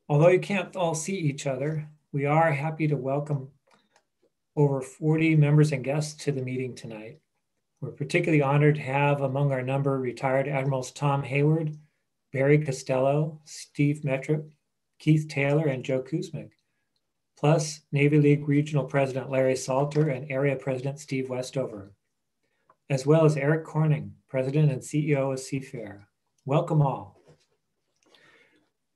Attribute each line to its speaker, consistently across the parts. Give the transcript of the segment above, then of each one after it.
Speaker 1: Although you can't all see each other, we are happy to welcome over 40 members and guests to the meeting tonight. We're particularly honored to have among our number retired Admirals Tom Hayward, Barry Costello, Steve Metrop, Keith Taylor, and Joe Kuzmic, plus Navy League Regional President Larry Salter and Area President Steve Westover, as well as Eric Corning, President and CEO of Seafair. Welcome all.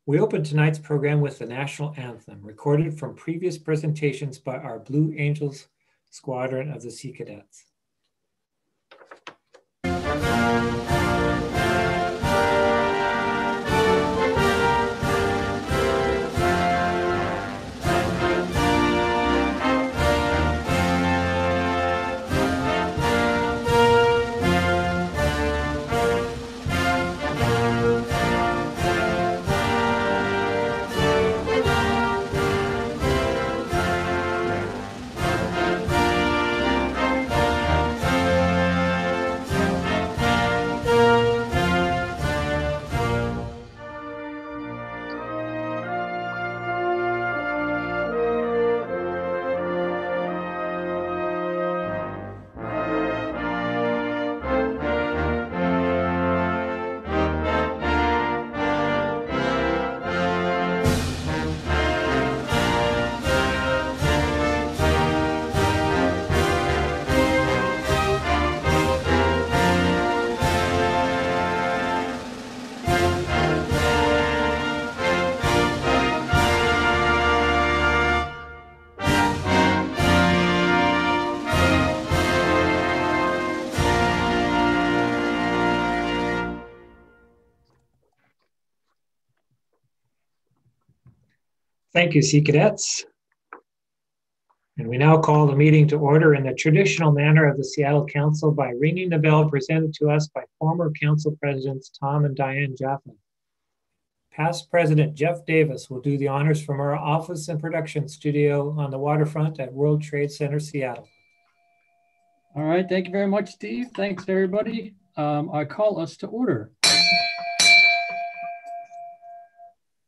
Speaker 1: We open tonight's program with the national anthem, recorded from previous presentations by our Blue Angels Squadron of the Sea Cadets. Thank you, Sea Cadets. And we now call the meeting to order in the traditional manner of the Seattle Council by ringing the bell presented to us by former Council Presidents Tom and Diane Jaffa. Past President Jeff Davis will do the honors from our office and production studio on the waterfront at World Trade Center, Seattle.
Speaker 2: All right, thank you very much, Steve. Thanks, everybody. I call us to order.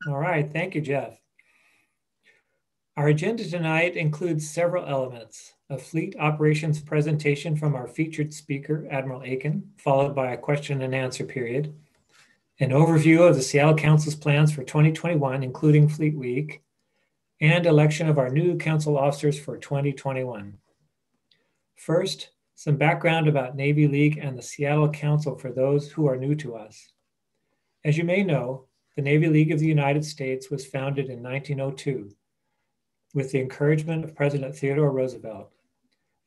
Speaker 1: All right, thank you, Jeff. Our agenda tonight includes several elements: a fleet operations presentation from our featured speaker, Admiral Aiken, followed by a question and answer period, an overview of the Seattle Council's plans for 2021, including Fleet Week, and election of our new council officers for 2021. First, some background about Navy League and the Seattle Council for those who are new to us. As you may know, the Navy League of the United States was founded in 1902 with the encouragement of President Theodore Roosevelt,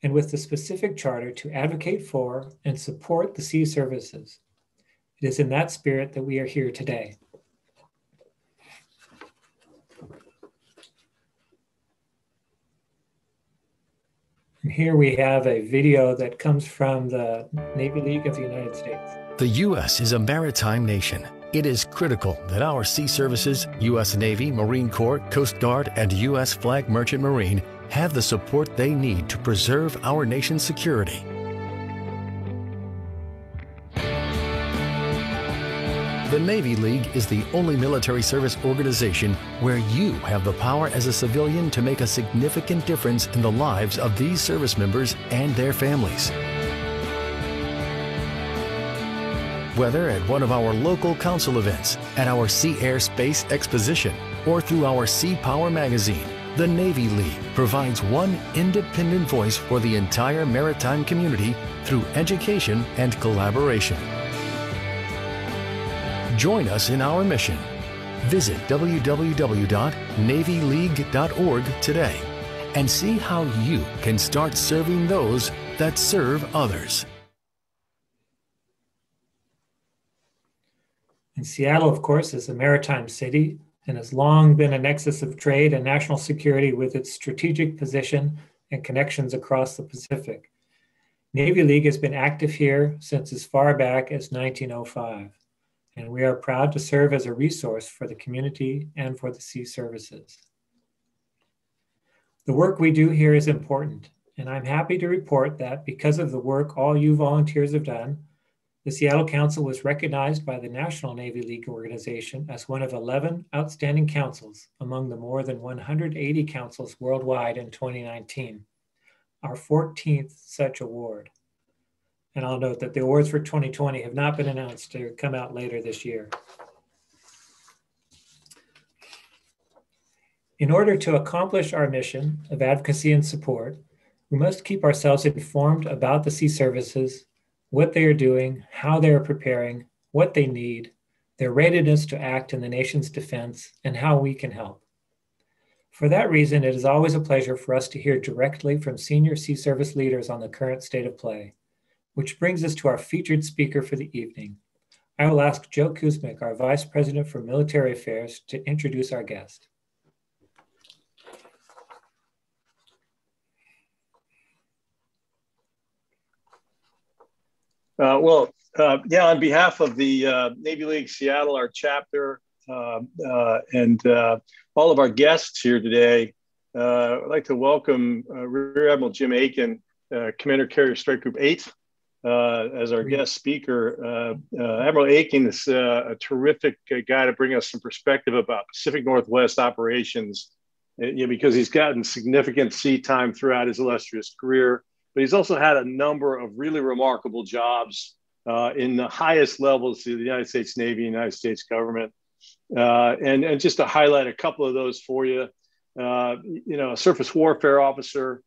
Speaker 1: and with the specific charter to advocate for and support the sea services. It is in that spirit that we are here today. And here we have a video that comes from the Navy League of the United States.
Speaker 3: The U.S. is a maritime nation. It is critical that our sea services, U.S. Navy, Marine Corps, Coast Guard, and U.S. Flag Merchant Marine have the support they need to preserve our nation's security. The Navy League is the only military service organization where you have the power as a civilian to make a significant difference in the lives of these service members and their families. Whether at one of our local council events, at our Sea Air Space Exposition, or through our Sea Power magazine, the Navy League provides one independent voice for the entire maritime community through education and collaboration. Join us in our mission. Visit www.navyleague.org today and see how you can start serving those that serve others.
Speaker 1: And Seattle, of course, is a maritime city and has long been a nexus of trade and national security with its strategic position and connections across the Pacific. Navy League has been active here since as far back as 1905, and we are proud to serve as a resource for the community and for the sea services. The work we do here is important, and I'm happy to report that because of the work all you volunteers have done, The Seattle Council was recognized by the National Navy League organization as one of 11 outstanding councils among the more than 180 councils worldwide in 2019, our 14th such award. And I'll note that the awards for 2020 have not been announced to come out later this year. In order to accomplish our mission of advocacy and support, we must keep ourselves informed about the sea services, what they are doing, how they are preparing, what they need, their readiness to act in the nation's defense, and how we can help. For that reason, it is always a pleasure for us to hear directly from senior sea service leaders on the current state of play, which brings us to our featured speaker for the evening. I will ask Joe Kuzmic, our Vice President for Military Affairs, to introduce our guest.
Speaker 4: On behalf of the Navy League Seattle, our chapter, and all of our guests here today, I'd like to welcome Rear Admiral Jim Aiken, Commander Carrier Strike Group 8, as our guest speaker. Admiral Aiken is a terrific guy to bring us some perspective about Pacific Northwest operations, because he's gotten significant sea time throughout his illustrious career. But he's also had a number of really remarkable jobs in the highest levels of the United States Navy, United States government. And just to highlight a couple of those for you, a surface warfare officer,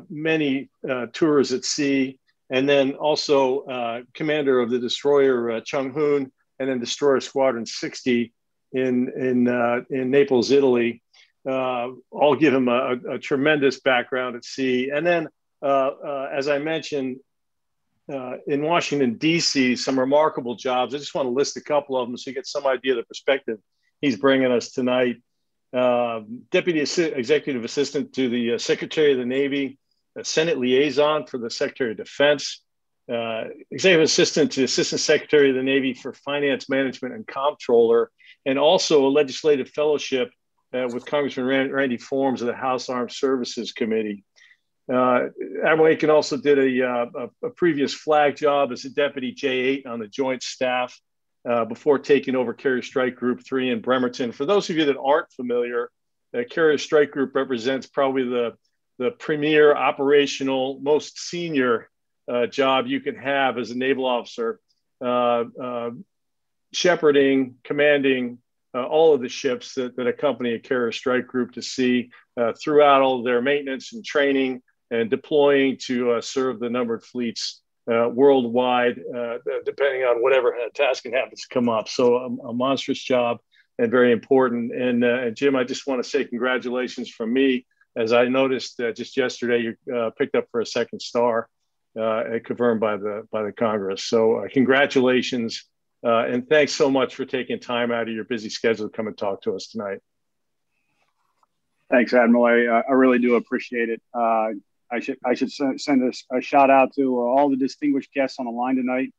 Speaker 4: many tours at sea, and then also commander of the destroyer Chung Hoon, and then destroyer Squadron 60 in Naples, Italy. All give him a tremendous background at sea. And then, as I mentioned, in Washington, D.C., some remarkable jobs. I just want to list a couple of them so you get some idea of the perspective he's bringing us tonight. Deputy Executive Assistant to the Secretary of the Navy, Senate Liaison for the Secretary of Defense, Executive Assistant to Assistant Secretary of the Navy for Finance Management and Comptroller, and also a legislative fellowship with Congressman Randy Forms of the House Armed Services Committee. Admiral Aiken also did a previous flag job as a Deputy J8 on the Joint Staff before taking over Carrier Strike Group 3 in Bremerton. For those of you that aren't familiar, Carrier Strike Group represents probably the premier operational, most senior job you can have as a naval officer, shepherding, commanding all of the ships that accompany a Carrier Strike Group to sea throughout all of their maintenance and training, and deploying to serve the numbered fleets worldwide, depending on whatever tasking happens to come up. So a monstrous job and very important. And Jim, I just want to say congratulations from me, as I noticed just yesterday you picked up for a second star, confirmed by the Congress. So congratulations, and thanks so much for taking time out of your busy schedule to come and talk to us tonight.
Speaker 5: Thanks, Admiral. I really do appreciate it. I should send a shout out to all the distinguished guests on the line tonight,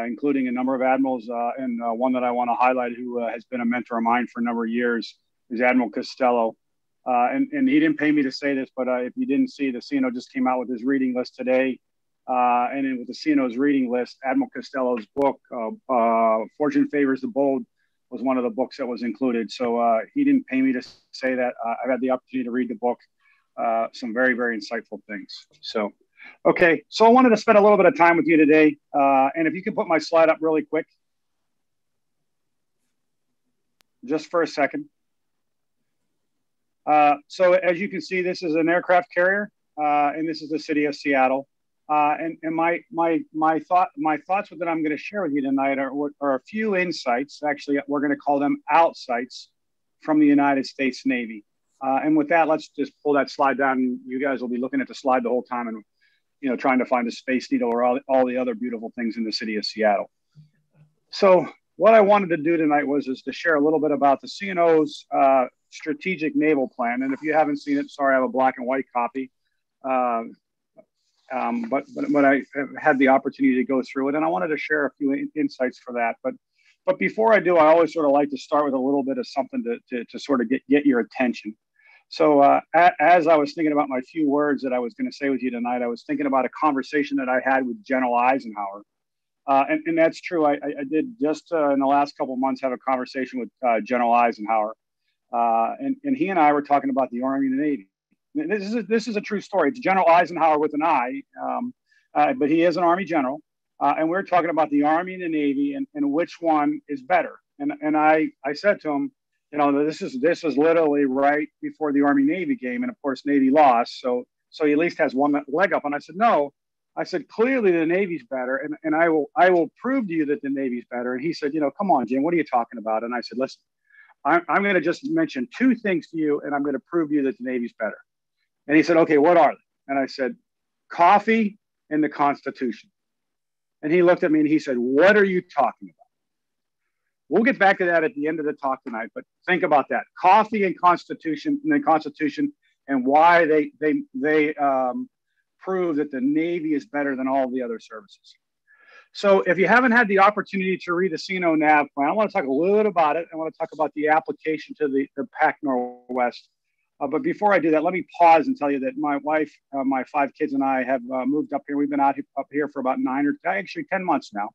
Speaker 5: including a number of admirals, and one that I want to highlight who has been a mentor of mine for a number of years is Admiral Costello. And he didn't pay me to say this, but if you didn't see, the CNO just came out with his reading list today. And then with the CNO's reading list, Admiral Costello's book, Fortune Favors the Bold, was one of the books that was included. So he didn't pay me to say that. I've had the opportunity to read the book. Some very, very insightful things. So, okay. So I wanted to spend a little bit of time with you today. And if you could put my slide up really quick, just for a second. So as you can see, this is an aircraft carrier, and this is the city of Seattle. And my thoughts that I'm going to share with you tonight are a few insights. Actually, we're going to call them outsights from the United States Navy. And with that, let's just pull that slide down. You guys will be looking at the slide the whole time and, trying to find a Space Needle or all the other beautiful things in the city of Seattle. So what I wanted to do tonight was to share a little bit about the CNO's strategic naval plan. And if you haven't seen it, sorry, I have a black and white copy. But I had the opportunity to go through it, and I wanted to share a few insights for that. But before I do, I always sort of like to start with a little bit of something to sort of get your attention. So as I was thinking about my few words that I was going to say with you tonight, I was thinking about a conversation that I had with General Eisenhower. And that's true. I did just in the last couple of months have a conversation with General Eisenhower, and he and I were talking about the Army and the Navy. This is a true story. It's General Eisenhower with an I, but he is an Army general, and we're talking about the Army and the Navy and which one is better. And I said to him, you know, this is literally right before the Army Navy game, and of course Navy lost, so he at least has one leg up. And I said, no. I said, clearly the Navy's better, and I will prove to you that the Navy's better. And he said, you know, come on, Jim, what are you talking about? And I said, listen, I'm going to just mention two things to you, and I'm going to prove to you that the Navy's better. And he said, okay, what are they? And I said, coffee and the Constitution. And he looked at me and he said, what are you talking about? We'll get back to that at the end of the talk tonight, but think about that. Coffee and Constitution, and why they prove that the Navy is better than all the other services. So if you haven't had the opportunity to read the CNO nav plan, I want to talk a little bit about it. I want to talk about the application to the PAC Northwest. But before I do that, let me pause and tell you that my wife, my 5 kids, and I have moved up here. We've been up here for about 10 months now.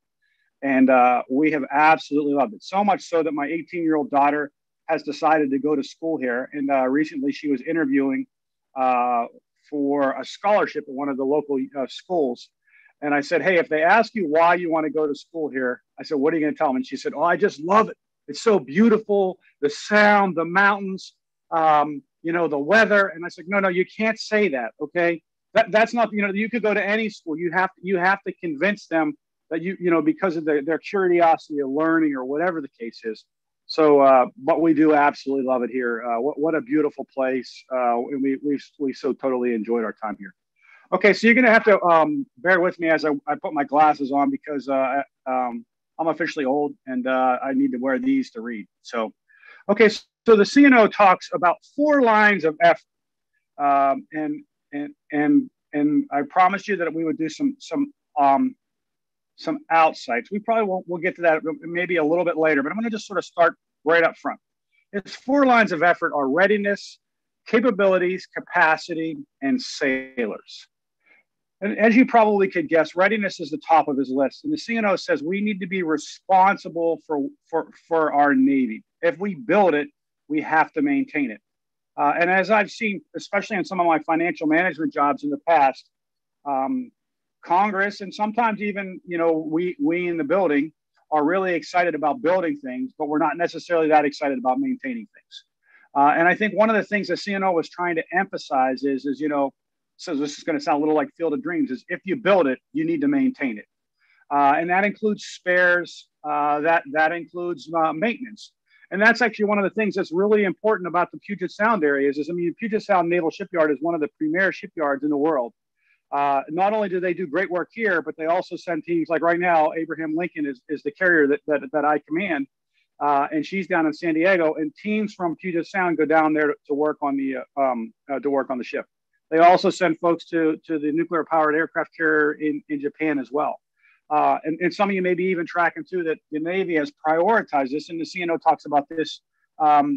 Speaker 5: And we have absolutely loved it. So much so that my 18-year-old daughter has decided to go to school here. And recently she was interviewing for a scholarship at one of the local schools. And I said, hey, if they ask you why you want to go to school here, I said, what are you going to tell them? And she said, oh, I just love it. It's so beautiful. The sound, the mountains, you know, the weather. And I said, no, you can't say that. Okay. That's not, you know, you could go to any school. You have to convince them that you know, because of their curiosity of learning or whatever the case is. So, but we do absolutely love it here. What a beautiful place. And we so totally enjoyed our time here. Okay, so you're going to have to bear with me as I put my glasses on because I'm officially old and I need to wear these to read. So, okay, so the CNO talks about 4 lines of effort, and I promised you that we would do some outsights. We probably won't. We'll get to that maybe a little bit later, but I'm going to just sort of start right up front. Its 4 lines of effort are readiness, capabilities, capacity, and sailors. And as you probably could guess, readiness is the top of his list. And the CNO says we need to be responsible for our Navy. If we build it, we have to maintain it. And as I've seen, especially in some of my financial management jobs in the past, Congress and sometimes even, you know, we in the building are really excited about building things, but we're not necessarily that excited about maintaining things. And I think one of the things the CNO was trying to emphasize is, you know, so this is going to sound a little like Field of Dreams, is if you build it, you need to maintain it. And that includes spares, that includes maintenance. And that's actually one of the things that's really important about the Puget Sound areas is, I mean, Puget Sound Naval Shipyard is one of the premier shipyards in the world. Not only do they do great work here, but they also send teams like right now, Abraham Lincoln is the carrier that I command. And she's down in San Diego, and teams from Puget Sound go down there to work on the ship. They also send folks to the nuclear powered aircraft carrier in Japan as well. And some of you may be even tracking too that the Navy has prioritized this, and the CNO talks about this,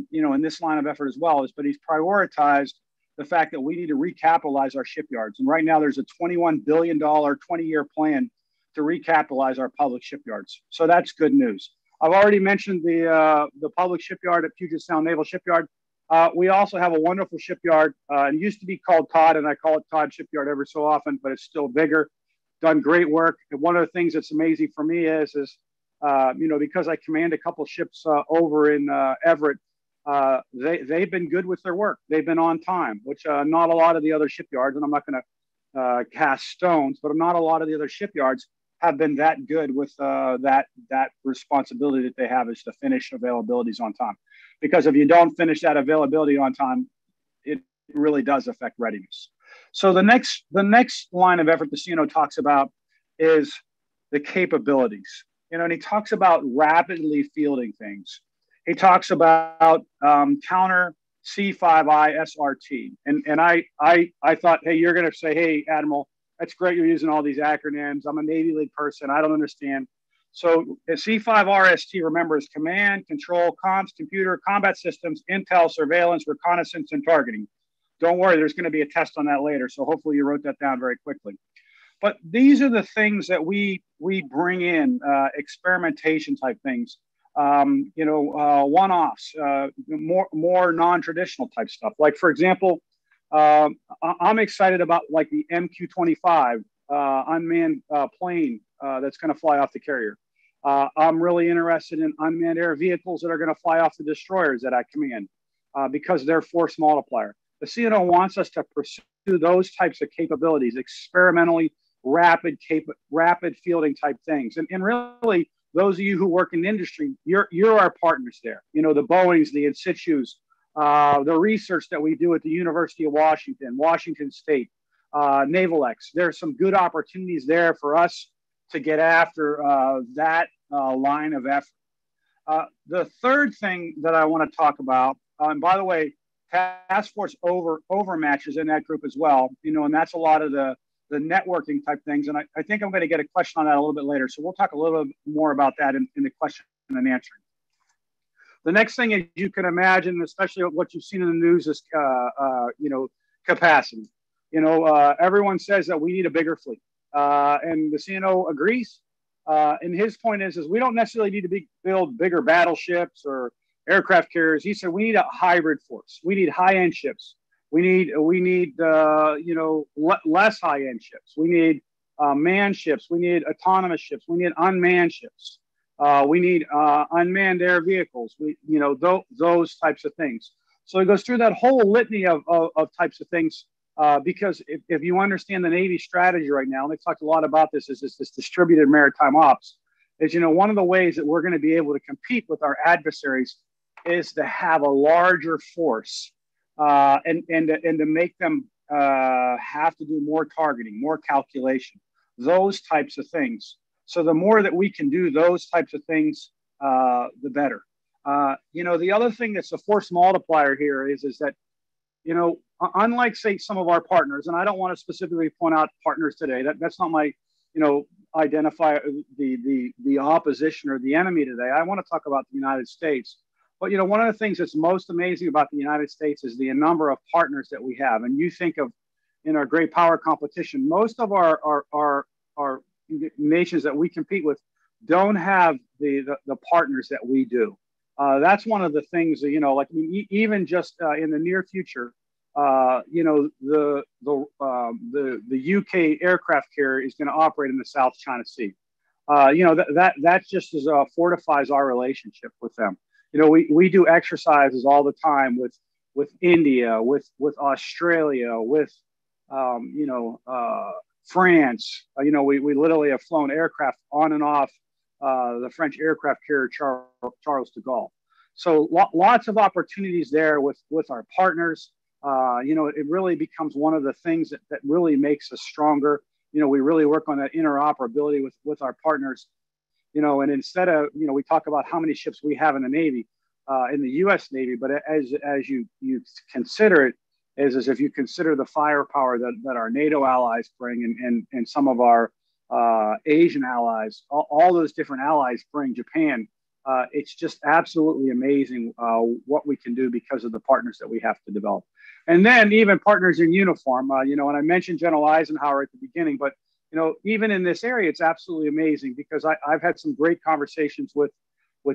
Speaker 5: you know, in this line of effort as well. But he's prioritized the fact that we need to recapitalize our shipyards. And right now there's a $21 billion 20-year plan to recapitalize our public shipyards. So that's good news. I've already mentioned the public shipyard at Puget Sound Naval Shipyard. We also have a wonderful shipyard. It used to be called Todd, and I call it Todd Shipyard every so often, but it's still bigger. Done great work. And one of the things that's amazing for me is you know, because I command a couple ships over in Everett, they've been good with their work. They've been on time, which not a lot of the other shipyards, and I'm not going to cast stones, but not a lot of the other shipyards have been that good with that responsibility that they have is to finish availabilities on time. Because if you don't finish that availability on time, it really does affect readiness. So the next line of effort the CNO talks about is the capabilities. You know, and he talks about rapidly fielding things. He talks about counter C5I SRT. And I thought, hey, you're going to say, hey, Admiral, that's great. You're using all these acronyms. I'm a Navy League person. I don't understand. So C5RST, remember, is command, control, comms, computer, combat systems, intel, surveillance, reconnaissance, and targeting. Don't worry, there's going to be a test on that later. So hopefully you wrote that down very quickly. But these are the things that we bring in, experimentation type things, one-offs, more non-traditional type stuff. Like, for example, I'm excited about like the MQ-25 unmanned plane that's going to fly off the carrier. I'm really interested in unmanned air vehicles that are going to fly off the destroyers that I command because they're force multiplier. The CNO wants us to pursue those types of capabilities, experimentally rapid fielding type things. And really, those of you who work in the industry, you're our partners there. You know, the Boeings, the in situs, the research that we do at the University of Washington, Washington State, Naval X. There's some good opportunities there for us to get after that line of effort. The third thing that I want to talk about, and by the way, task force overmatches in that group as well, you know, and that's a lot of the networking type things. And I think I'm going to get a question on that a little bit later. So we'll talk a little bit more about that in the question and answering. The next thing, as you can imagine, especially what you've seen in the news, is, capacity. You know, everyone says that we need a bigger fleet. And the CNO agrees. And his point is we don't necessarily need to build bigger battleships or aircraft carriers. He said we need a hybrid force. We need high-end ships. We need less high-end ships. We need manned ships. We need autonomous ships. We need unmanned ships. We need unmanned air vehicles. Those types of things. So it goes through that whole litany of types of things because if you understand the Navy strategy right now, and they've talked a lot about this, is this distributed maritime ops, is, you know, one of the ways that we're going to be able to compete with our adversaries is to have a larger force and to make them have to do more targeting, more calculation, those types of things. So the more that we can do those types of things, the better. The other thing that's a force multiplier here is that, you know, unlike, say, some of our partners, and I don't want to specifically point out partners today, that's not my, identify the opposition or the enemy today. I want to talk about the United States. But, you know, one of the things that's most amazing about the United States is the number of partners that we have. And you think of, in our great power competition, most of our nations that we compete with don't have the partners that we do. That's one of the things that, you know, like, I mean, even just in the near future, the UK aircraft carrier is going to operate in the South China Sea. That just fortifies our relationship with them. You know, we do exercises all the time with India, with Australia, with France. We literally have flown aircraft on and off the French aircraft carrier Charles de Gaulle. So lots of opportunities there with our partners. It really becomes one of the things that really makes us stronger. You know, we really work on that interoperability with our partners. You know, and instead of, we talk about how many ships we have in the Navy, in the U.S. Navy, but as you consider it, is if you consider the firepower that our NATO allies bring and some of our Asian allies, all those different allies bring, Japan, it's just absolutely amazing what we can do because of the partners that we have to develop. And then even partners in uniform, and I mentioned General Eisenhower at the beginning, but even in this area, it's absolutely amazing because I've had some great conversations with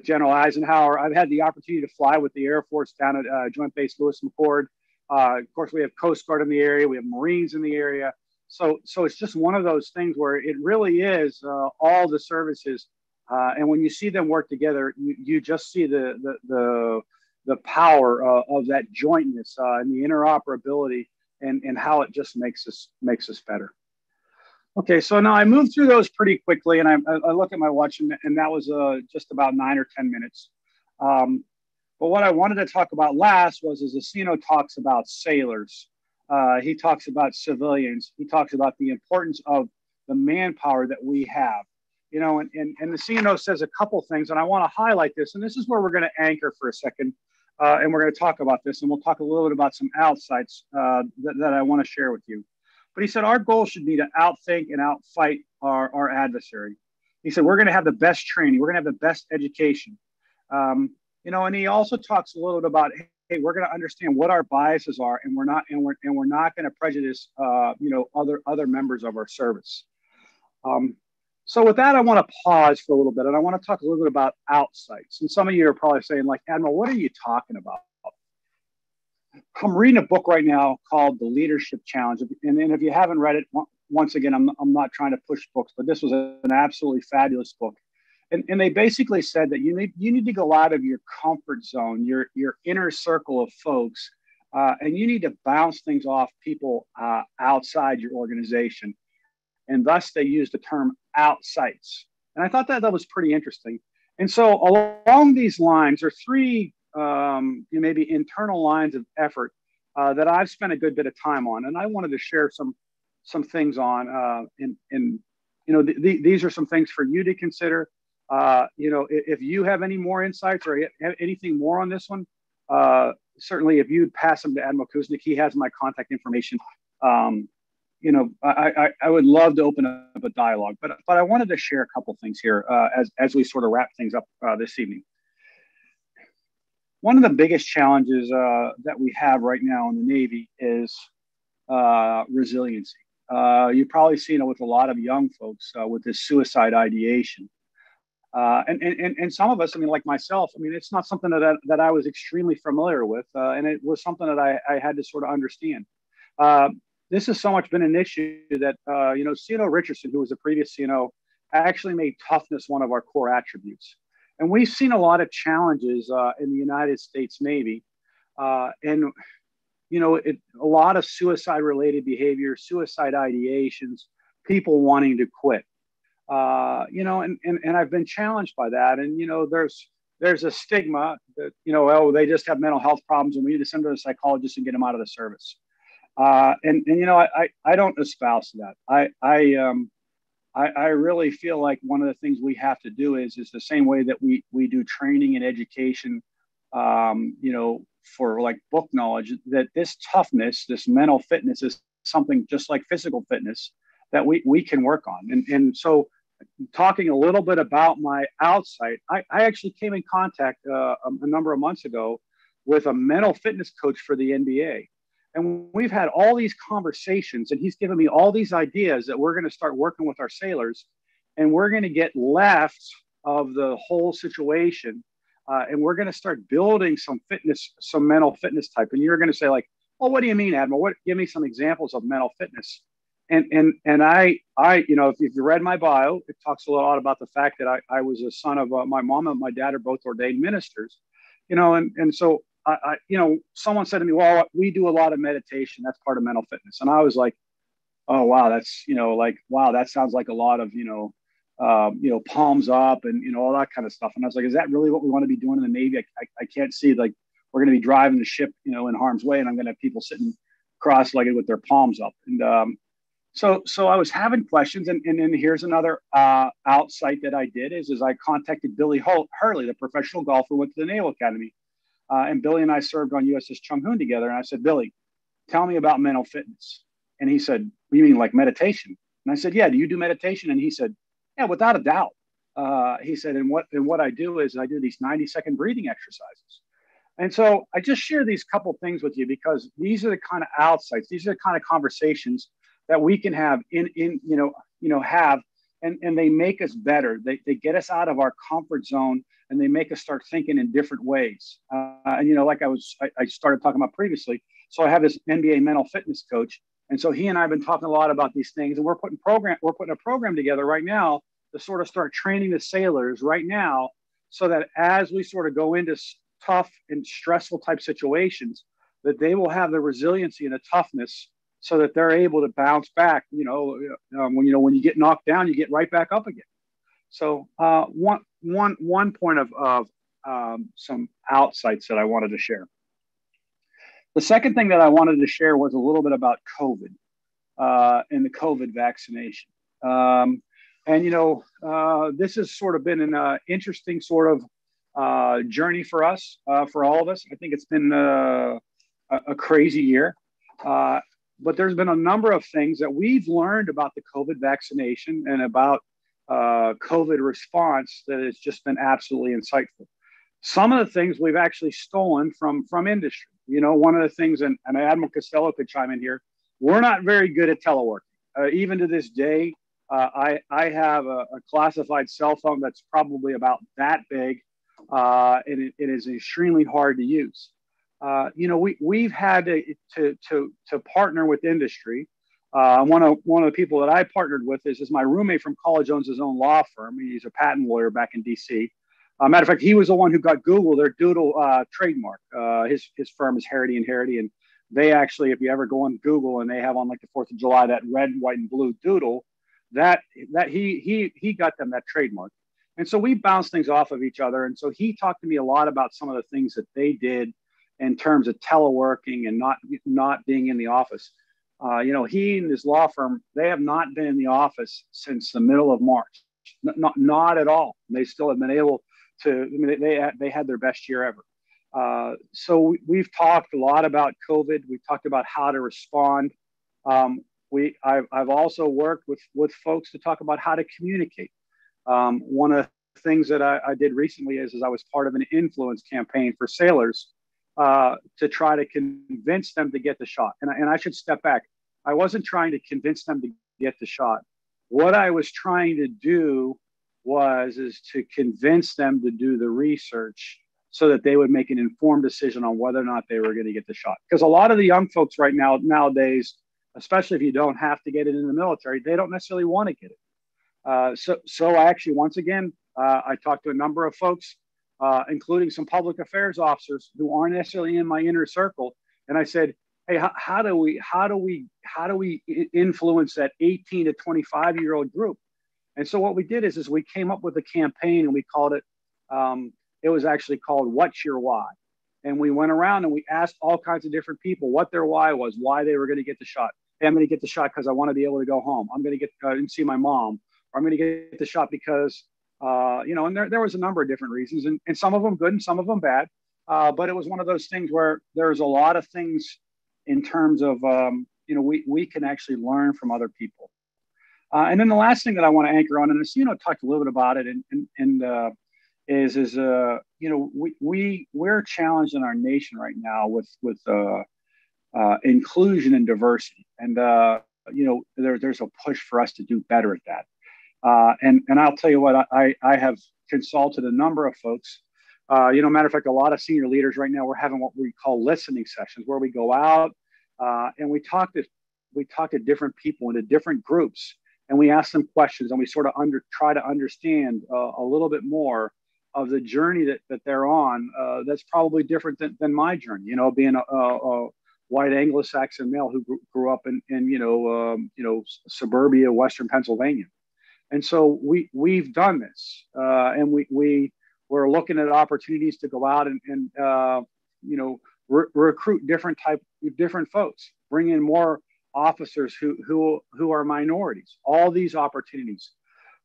Speaker 5: General Eisenhower. I've had the opportunity to fly with the Air Force down at Joint Base Lewis McChord. Of course, we have Coast Guard in the area. We have Marines in the area. So it's just one of those things where it really is all the services. And when you see them work together, you just see the power of that jointness and the interoperability and how it just makes us better. Okay, so now I moved through those pretty quickly, and I look at my watch, and that was just about 9 or 10 minutes. But what I wanted to talk about last was the CNO talks about sailors. He talks about civilians. He talks about the importance of the manpower that we have. And the CNO says a couple things, and I want to highlight this, and this is where we're going to anchor for a second, and we're going to talk about this, and we'll talk a little bit about some outsights that I want to share with you. But he said, our goal should be to outthink and outfight our adversary. He said, we're going to have the best training. We're going to have the best education. And he also talks a little bit about, hey, we're going to understand what our biases are, and we're not going to prejudice, other members of our service. So with that, I want to pause for a little bit, and I want to talk a little bit about outsights. And some of you are probably saying, like, Admiral, what are you talking about? I'm reading a book right now called The Leadership Challenge. And if you haven't read it, once again, I'm not trying to push books, but this was an absolutely fabulous book. And they basically said that you need to go out of your comfort zone, your inner circle of folks, and you need to bounce things off people outside your organization. And thus they used the term outsights. And I thought that was pretty interesting. And so along these lines are three maybe internal lines of effort that I've spent a good bit of time on. And I wanted to share some things on. These are some things for you to consider. If you have any more insights or have anything more on this one, certainly if you'd pass them to Admiral Kuznick, he has my contact information. I would love to open up a dialogue, but I wanted to share a couple things here as we sort of wrap things up this evening. One of the biggest challenges that we have right now in the Navy is resiliency. You've probably seen it with a lot of young folks with this suicide ideation. And some of us, I mean, like myself, I mean, it's not something that I was extremely familiar with, and it was something that I had to sort of understand. This has so much been an issue that, CNO Richardson, who was a previous CNO, actually made toughness one of our core attributes. And we've seen a lot of challenges in the United States Navy, a lot of suicide-related behavior, suicide ideations, people wanting to quit. And I've been challenged by that. And, there's a stigma that, they just have mental health problems and we need to send them to a psychologist and get them out of the service. I don't espouse that. I really feel like one of the things we have to do is the same way that we do training and education, for like book knowledge, that this toughness, this mental fitness is something just like physical fitness that we can work on. And so talking a little bit about my outsight, I actually came in contact a number of months ago with a mental fitness coach for the NBA. And we've had all these conversations, and he's given me all these ideas that we're going to start working with our sailors, and we're going to get left of the whole situation, and we're going to start building some mental fitness type. And you're going to say, like, well, what do you mean, Admiral? Give me some examples of mental fitness. And I if you read my bio, it talks a lot about the fact that I was a son of my mom and my dad are both ordained ministers, and so someone said to me, well, we do a lot of meditation. That's part of mental fitness. And I was like, oh, wow, that's, wow, that sounds like a lot of, palms up and, all that kind of stuff. And I was like, is that really what we want to be doing in the Navy? I can't see, like, we're going to be driving the ship, in harm's way, and I'm going to have people sitting cross-legged with their palms up. And so I was having questions, and then here's another outsight that I did is I contacted Billy Hurley, the professional golfer, went to the Naval Academy. And Billy and I served on USS Chung Hoon together. And I said, Billy, tell me about mental fitness. And he said, what do you mean, like meditation? And I said, yeah, do you do meditation? And he said, yeah, without a doubt. He said, and what I do is I do these 90-second breathing exercises. And so I just share these couple things with you because these are the kind of outsights. These are the kind of conversations that we can have and they make us better. They get us out of our comfort zone, and they make us start thinking in different ways. Like I started talking about previously. So I have this NBA mental fitness coach. And so he and I have been talking a lot about these things, and we're putting a program together right now to sort of start training the sailors right now so that as we sort of go into tough and stressful type situations, that they will have the resiliency and the toughness so that they're able to bounce back. When you get knocked down, you get right back up again. So one point of some outsights that I wanted to share. The second thing that I wanted to share was a little bit about COVID and the COVID vaccination. This has sort of been an interesting sort of journey for us, for all of us. I think it's been a crazy year. But there's been a number of things that we've learned about the COVID vaccination and about COVID response that has just been absolutely insightful. Some of the things we've actually stolen from industry. One of the things, and Admiral Costello could chime in here, we're not very good at teleworking. Even to this day, I have a classified cell phone that's probably about that big, and it is extremely hard to use. We've had to partner with industry. One of the people that I partnered with is my roommate from college, owns his own law firm. He's a patent lawyer back in DC. Matter of fact, he was the one who got Google their Doodle trademark. His firm is Harity and Harity, and they actually, if you ever go on Google and they have on like the 4th of July that red, white, and blue doodle, that he got them that trademark. And so we bounced things off of each other. And so he talked to me a lot about some of the things that they did in terms of teleworking and not being in the office. He and his law firm, they have not been in the office since the middle of March. Not at all. They still have been able to. I mean, they had their best year ever. So we've talked a lot about COVID. We've talked about how to respond. I've also worked with folks to talk about how to communicate. One of the things that I did recently is I was part of an influence campaign for sailors to try to convince them to get the shot. And I should step back. I wasn't trying to convince them to get the shot. What I was trying to do is to convince them to do the research so that they would make an informed decision on whether or not they were going to get the shot. Because a lot of the young folks right nowadays, especially if you don't have to get it in the military, they don't necessarily want to get it. So I actually, once again, I talked to a number of folks, including some public affairs officers who aren't necessarily in my inner circle. And I said, hey, how do we influence that 18 to 25-year-old group? And so what we did is we came up with a campaign, and we called it, it was actually called What's Your Why? And we went around and we asked all kinds of different people what their why was, why they were going to get the shot. Hey, I'm going to get the shot because I want to be able to go home. I'm going to get and see my mom. Or I'm going to get the shot because, and there was a number of different reasons, and some of them good and some of them bad. But it was one of those things where there's a lot of things in terms of, we can actually learn from other people. And then the last thing that I want to anchor on, and Asino talked a little bit about it, we're challenged in our nation right now with inclusion and diversity, and there's a push for us to do better at that. And I'll tell you what, I have consulted a number of folks. Matter of fact, a lot of senior leaders right now, we're having what we call listening sessions, where we go out and we talk to different people into different groups, and we ask them questions, and we sort of try to understand a little bit more of the journey that they're on. That's probably different than my journey. Being a white Anglo-Saxon male who grew up in suburbia, Western Pennsylvania, and so we've done this, and we're looking at opportunities to go out and recruit different folks, bring in more officers who are minorities, all these opportunities.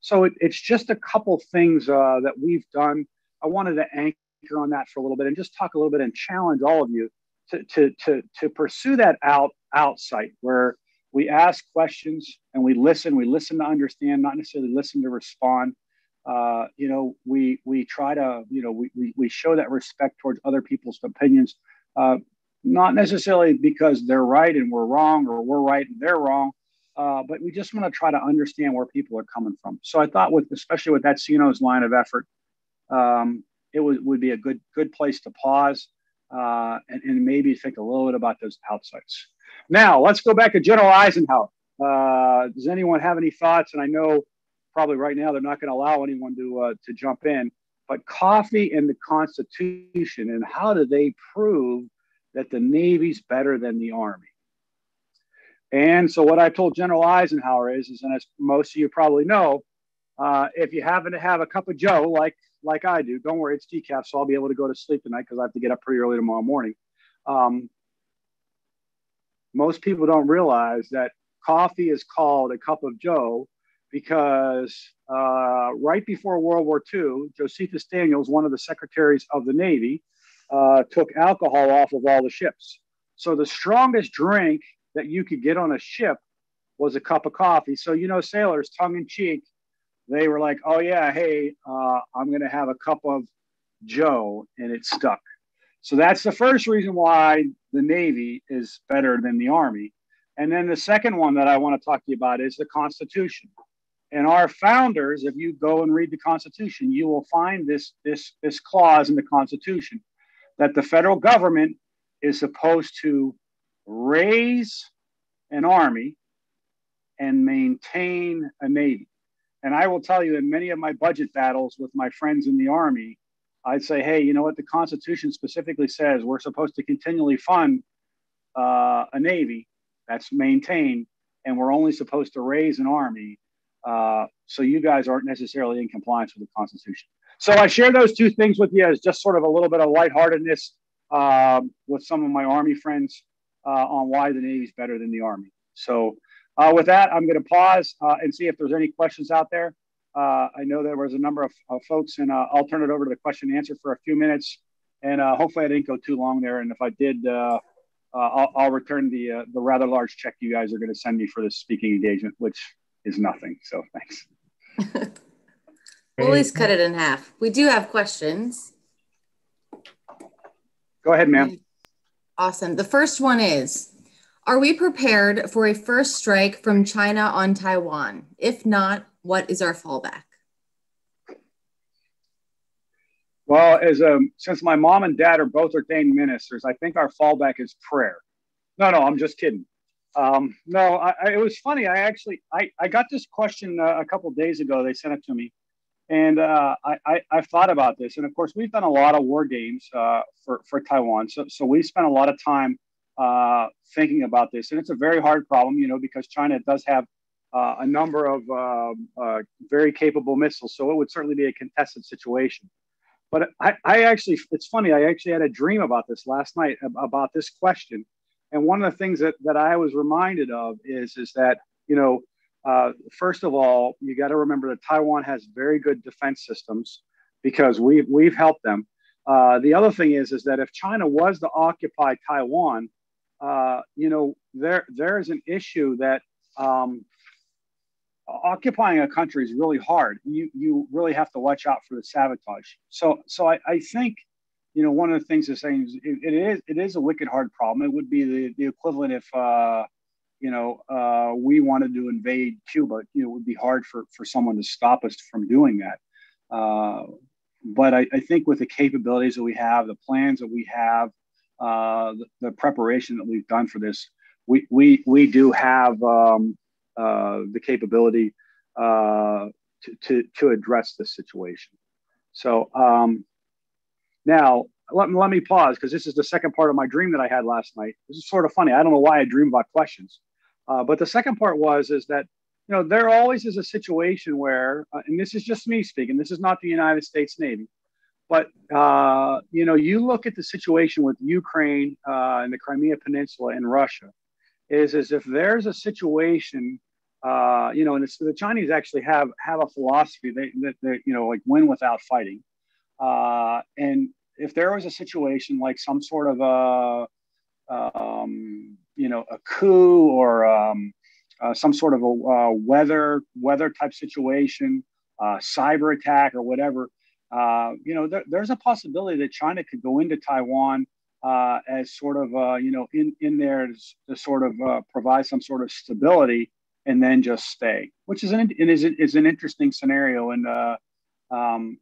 Speaker 5: So it's just a couple things that we've done. I wanted to anchor on that for a little bit and just talk a little bit and challenge all of you to pursue that outside where we ask questions and we listen to understand, not necessarily listen to respond. We try to, we show that respect towards other people's opinions, not necessarily because they're right and we're wrong, or we're right and they're wrong, but we just want to try to understand where people are coming from. So I thought, especially with that CNO's line of effort, it would be a good place to pause and maybe think a little bit about those outsides. Now let's go back to General Eisenhower. Does anyone have any thoughts? And I know probably right now they're not going to allow anyone to jump in, but coffee and the Constitution, and how do they prove that the Navy's better than the Army? And so what I told General Eisenhower is, and as most of you probably know, if you happen to have a cup of Joe, like I do, don't worry, it's decaf, so I'll be able to go to sleep tonight because I have to get up pretty early tomorrow morning. Most people don't realize that coffee is called a cup of Joe because right before World War II, Josephus Daniels, one of the secretaries of the Navy, took alcohol off of all the ships. So the strongest drink that you could get on a ship was a cup of coffee. So, sailors, tongue in cheek, they were like, oh yeah, hey, I'm going to have a cup of Joe, and it stuck. So that's the first reason why the Navy is better than the Army. And then the second one that I want to talk to you about is the Constitution. And our founders, if you go and read the Constitution, you will find this clause in the Constitution that the federal government is supposed to raise an army and maintain a navy. And I will tell you, in many of my budget battles with my friends in the Army, I'd say, hey, you know what? The Constitution specifically says we're supposed to continually fund a navy that's maintained, and we're only supposed to raise an army. So you guys aren't necessarily in compliance with the Constitution. So I share those two things with you as just sort of a little bit of lightheartedness with some of my Army friends on why the Navy is better than the Army. So with that, I'm going to pause and see if there's any questions out there. I know there was a number of folks, and I'll turn it over to the question and answer for a few minutes. And hopefully I didn't go too long there. And if I did, I'll return the rather large check you guys are going to send me for this speaking engagement, which is nothing. So thanks.
Speaker 6: We'll at least cut it in half. We do have questions.
Speaker 5: Go ahead, ma'am.
Speaker 6: Awesome. The first one is, are we prepared for a first strike from China on Taiwan? If not, what is our fallback?
Speaker 5: Well, since my mom and dad are both ordained ministers, I think our fallback is prayer. No, I'm just kidding. It was funny. I got this question a couple of days ago. They sent it to me. And I've thought about this. And of course, we've done a lot of war games for Taiwan. So we spent a lot of time thinking about this. And it's a very hard problem, because China does have a number of very capable missiles. So it would certainly be a contested situation. But it's funny, I actually had a dream about this last night, about this question. And one of the things that I was reminded of is that, first of all, you got to remember that Taiwan has very good defense systems because we've helped them. The other thing is that if China was to occupy Taiwan, there is an issue that occupying a country is really hard. You really have to watch out for the sabotage. So I think, one of the things they're saying is it is a wicked hard problem. It would be the equivalent if, we wanted to invade Cuba. It would be hard for someone to stop us from doing that. But I think with the capabilities that we have, the plans that we have, the preparation that we've done for this, we do have the capability to address this situation. So now let me pause, because this is the second part of my dream that I had last night. This is sort of funny. I don't know why I dream about questions, but the second part is that there always is a situation where, and this is just me speaking, this is not the United States Navy, but you look at the situation with Ukraine and the Crimea Peninsula and Russia, is if there's a situation, and the Chinese actually have a philosophy that like win without fighting. And if there was a situation like some sort of a coup or some sort of a weather type situation, cyber attack or whatever, there's a possibility that China could go into Taiwan as sort of, in there to sort of provide some sort of stability and then just stay, which is an interesting scenario. And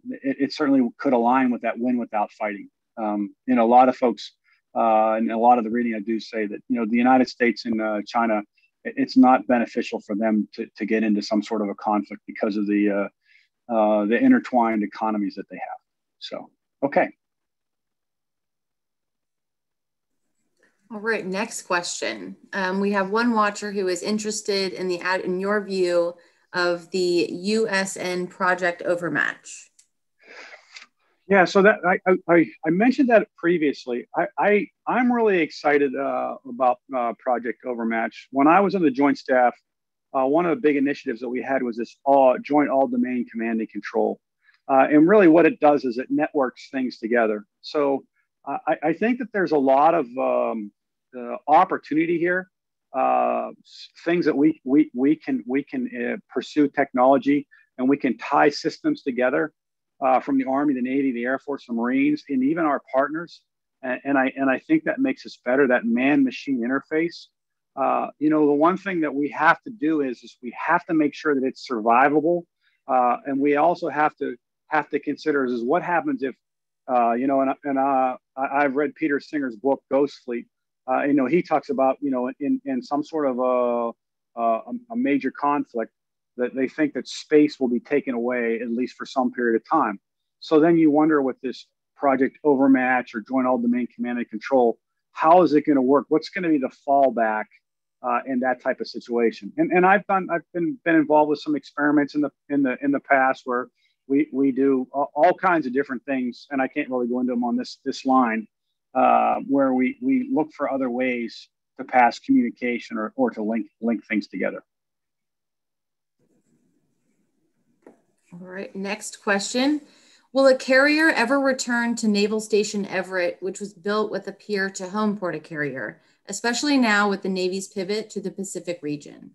Speaker 5: it certainly could align with that win without fighting. A lot of folks and a lot of the reading I do say that, the United States and China, it's not beneficial for them to get into some sort of a conflict because of the intertwined economies that they have. So, okay.
Speaker 6: All right, next question. We have one watcher who is interested in your view of the USN Project Overmatch.
Speaker 5: Yeah, so that I mentioned that previously. I'm really excited about Project Overmatch. When I was on the Joint Staff, one of the big initiatives that we had was this Joint All-Domain Command and Control. And really what it does is it networks things together. So I think that there's a lot of opportunity here, things that we can pursue technology, and we can tie systems together from the Army, the Navy, the Air Force, the Marines, and even our partners. And I think that makes us better, that man-machine interface. The one thing that we have to do is we have to make sure that it's survivable. And we also have to consider is what happens if, I've read Peter Singer's book, Ghost Fleet. He talks about, in some sort of a major conflict, that they think that space will be taken away, at least for some period of time. So then you wonder with this Project Overmatch or Joint All-Domain Command and Control, how is it going to work? What's going to be the fallback in that type of situation? And I've been involved with some experiments in the past where we do all kinds of different things, and I can't really go into them on this line, where we look for other ways to pass communication or to link things together.
Speaker 6: All right, next question. Will a carrier ever return to Naval Station Everett, which was built with a pier to home port a carrier, especially now with the Navy's pivot to the Pacific region?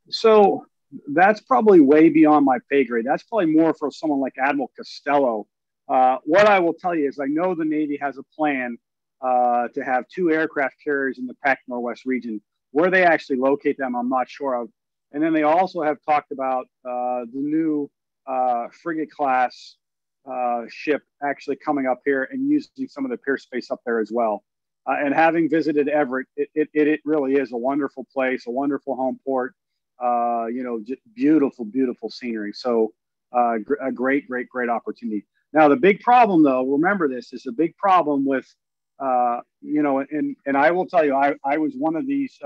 Speaker 5: So that's probably way beyond my pay grade. That's probably more for someone like Admiral Costello. What I will tell you is I know the Navy has a plan to have 2 aircraft carriers in the Pac Northwest region. Where they actually locate them, I'm not sure of. And then they also have talked about the new frigate class ship actually coming up here and using some of the pier space up there as well. And having visited Everett, it really is a wonderful place, a wonderful home port, just beautiful, beautiful scenery. So a great opportunity. Now, the big problem, though, remember this, is a big problem with, and I will tell you, I was one of these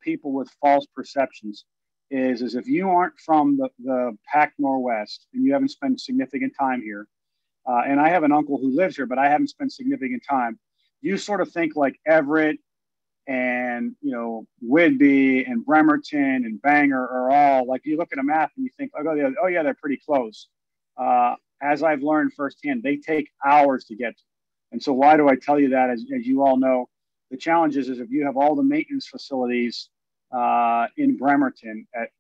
Speaker 5: people with false perceptions, is if you aren't from the Pac Northwest and you haven't spent significant time here, and I have an uncle who lives here, but I haven't spent significant time, you sort of think like Everett and, Whidbey and Bremerton and Bangor are all, like, you look at a map and you think, oh yeah, they're pretty close. As I've learned firsthand, they take hours to get to. And so why do I tell you that? As you all know, the challenge is if you have all the maintenance facilities in Bremerton at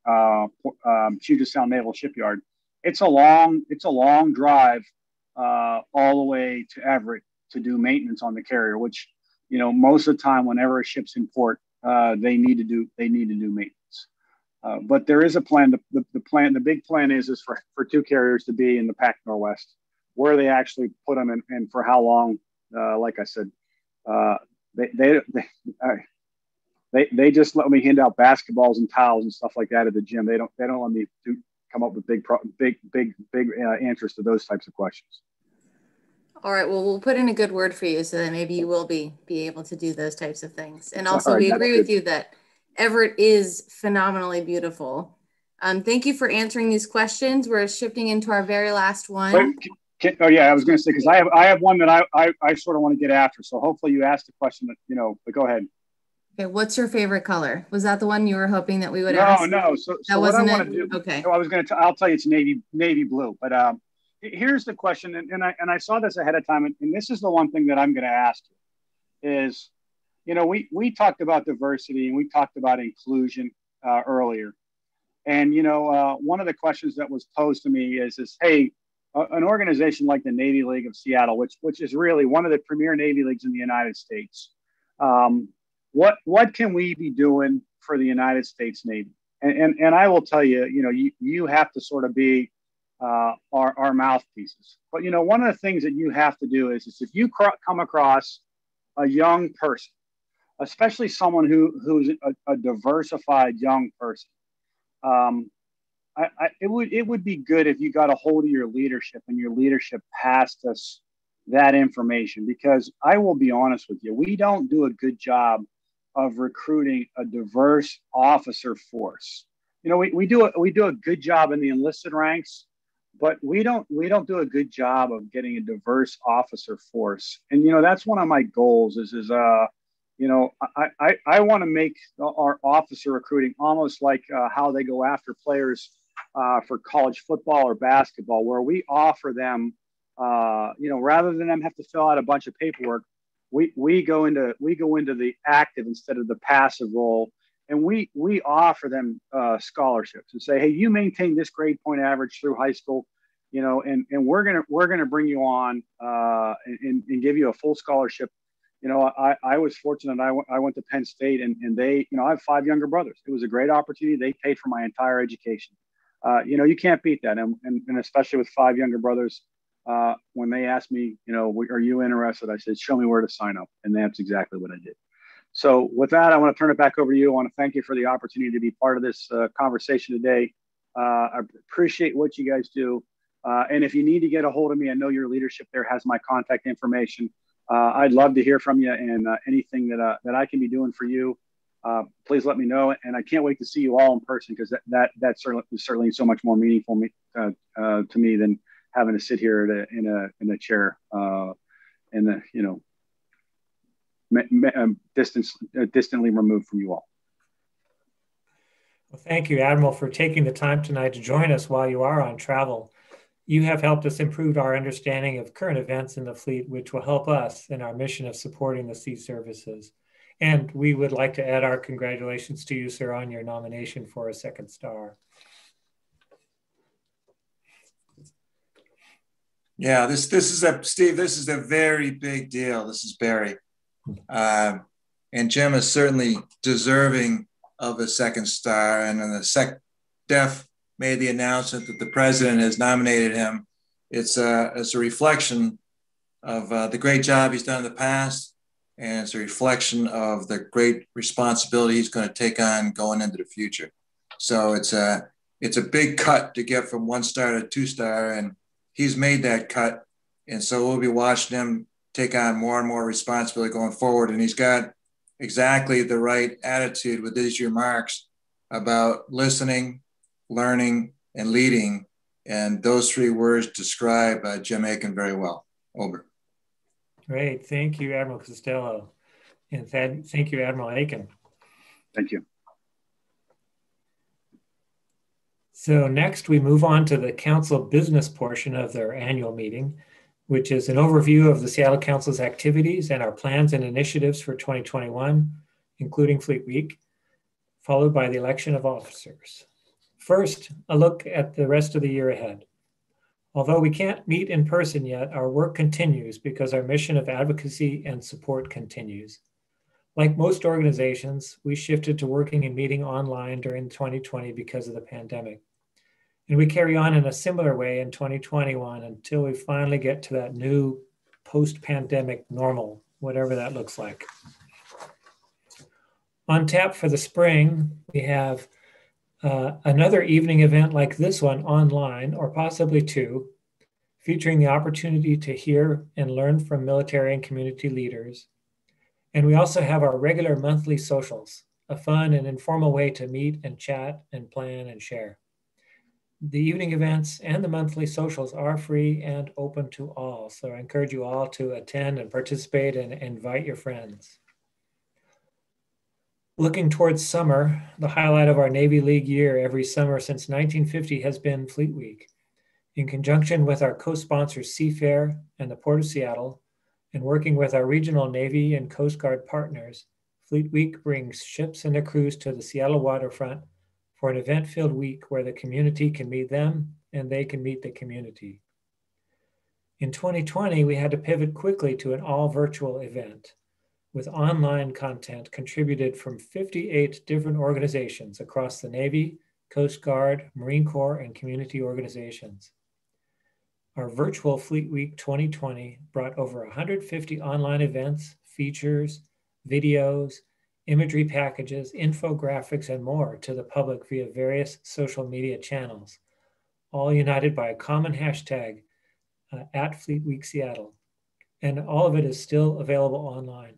Speaker 5: Puget Sound Naval Shipyard, it's a long drive all the way to Everett to do maintenance on the carrier, which, most of the time, whenever a ship's in port, they need to do maintenance. But there is a plan. The big plan is for 2 carriers to be in the Pac Northwest. Where they actually put them and for how long, like I said, they just let me hand out basketballs and towels and stuff like that at the gym. They don't let me come up with big answers to those types of questions.
Speaker 6: All right, well, we'll put in a good word for you so that maybe you will be able to do those types of things. And also, we agree with you that Everett is phenomenally beautiful. Thank you for answering these questions. We're shifting into our very last one.
Speaker 5: I was going to say, because I have one that I sort of want to get after. So hopefully you asked the question that, but go ahead.
Speaker 6: Okay, what's your favorite color? Was that the one you were hoping that we would ask?
Speaker 5: No. So what I want to do, okay. So I'll tell you it's navy blue, but here's the question. And I saw this ahead of time. And this is the one thing that I'm going to ask you is, we talked about diversity and we talked about inclusion earlier. And, one of the questions that was posed to me is, hey, an organization like the Navy League of Seattle, which is really one of the premier Navy leagues in the United States, what can we be doing for the United States Navy? And I will tell you, you have to sort of be our mouthpieces. But, one of the things that you have to do is if you come across a young person, especially someone who's a diversified young person, it would be good if you got a hold of your leadership and your leadership passed us that information, because I will be honest with you, we don't do a good job of recruiting a diverse officer force. We do a good job in the enlisted ranks, but we don't do a good job of getting a diverse officer force. And that's one of my goals I want to make our officer recruiting almost like how they go after players for college football or basketball, where we offer them, rather than them have to fill out a bunch of paperwork, we go into the active instead of the passive role, and we offer them scholarships and say, hey, you maintain this grade point average through high school, and we're gonna bring you on and give you a full scholarship. I was fortunate. I went to Penn State, and they, I have 5 younger brothers. It was a great opportunity. They paid for my entire education. You can't beat that. And especially with 5 younger brothers, when they asked me, are you interested? I said, show me where to sign up. And that's exactly what I did. So with that, I want to turn it back over to you. I want to thank you for the opportunity to be part of this conversation today. I appreciate what you guys do. And if you need to get a hold of me, I know your leadership there has my contact information. I'd love to hear from you, and anything that I can be doing for you, please let me know. And I can't wait to see you all in person, because that's certainly so much more meaningful to me than having to sit here in a chair distantly removed from you all.
Speaker 1: Well, thank you, Admiral, for taking the time tonight to join us while you are on travel. You have helped us improve our understanding of current events in the fleet, which will help us in our mission of supporting the sea services. And we would like to add our congratulations to you, sir, on your nomination for a 2nd star.
Speaker 7: Yeah, this is Steve, this is a very big deal. This is Barry. And Jim is certainly deserving of a 2nd star. And then the SecDef made the announcement that the president has nominated him. It's a reflection of the great job he's done in the past, and it's a reflection of the great responsibility he's going to take on going into the future. So it's a big cut to get from 1 star to 2 star, and he's made that cut. And so we'll be watching him take on more and more responsibility going forward. And he's got exactly the right attitude with these remarks about listening, learning, and leading. And those 3 words describe Jim Aiken very well. Over.
Speaker 1: Great. Thank you, Admiral Costello. And thank you, Admiral Aiken.
Speaker 5: Thank you.
Speaker 1: So next we move on to the council business portion of their annual meeting, which is an overview of the Seattle Council's activities and our plans and initiatives for 2021, including Fleet Week, followed by the election of officers. First, a look at the rest of the year ahead. Although we can't meet in person yet, our work continues because our mission of advocacy and support continues. Like most organizations, we shifted to working and meeting online during 2020 because of the pandemic. And we carry on in a similar way in 2021 until we finally get to that new post-pandemic normal, whatever that looks like. On tap for the spring, we have another evening event like this one online, or possibly 2, featuring the opportunity to hear and learn from military and community leaders. And we also have our regular monthly socials, a fun and informal way to meet and chat and plan and share. The evening events and the monthly socials are free and open to all. So I encourage you all to attend and participate and invite your friends. Looking towards summer, the highlight of our Navy League year every summer since 1950 has been Fleet Week. In conjunction with our co-sponsors Seafair and the Port of Seattle, and working with our regional Navy and Coast Guard partners, Fleet Week brings ships and their crews to the Seattle waterfront for an event-filled week where the community can meet them and they can meet the community. In 2020, we had to pivot quickly to an all-virtual event, with online content contributed from 58 different organizations across the Navy, Coast Guard, Marine Corps, and community organizations. Our virtual Fleet Week 2020 brought over 150 online events, features, videos, imagery packages, infographics, and more to the public via various social media channels, all united by a common hashtag at Fleet Week Seattle. And all of it is still available online.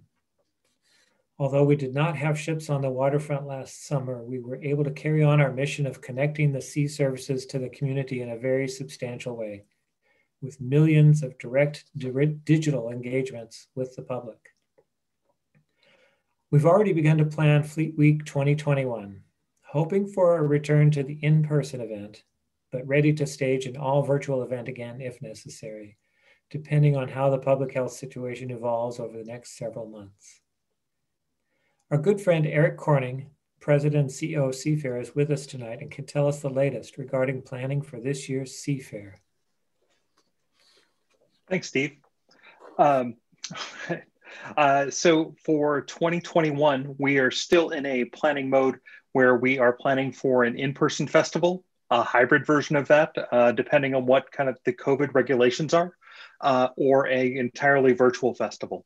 Speaker 1: Although we did not have ships on the waterfront last summer, we were able to carry on our mission of connecting the sea services to the community in a very substantial way, with millions of direct digital engagements with the public. We've already begun to plan Fleet Week 2021, hoping for a return to the in-person event, but ready to stage an all-virtual event again if necessary, depending on how the public health situation evolves over the next several months. Our good friend Eric Corning, President and CEO of Seafair, is with us tonight and can tell us the latest regarding planning for this year's
Speaker 8: Seafair. Thanks, Steve. So for 2021, we are still in a planning mode where we are planning for an in-person festival, a hybrid version of that, depending on what kind of the COVID regulations are, or a entirely virtual festival.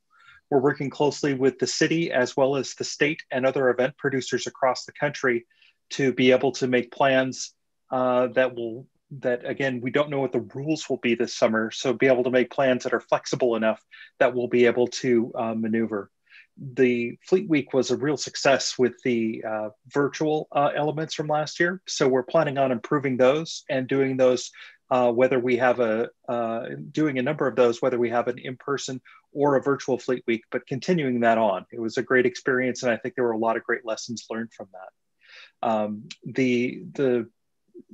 Speaker 8: We're working closely with the city as well as the state and other event producers across the country to be able to make plans that again, we don't know what the rules will be this summer. So be able to make plans that are flexible enough that we'll be able to maneuver. The Fleet Week was a real success with the virtual elements from last year. So we're planning on improving those and doing those whether we have doing a number of those, whether we have an in-person or a virtual Fleet Week, but continuing that on. It was a great experience, and I think there were a lot of great lessons learned from that. The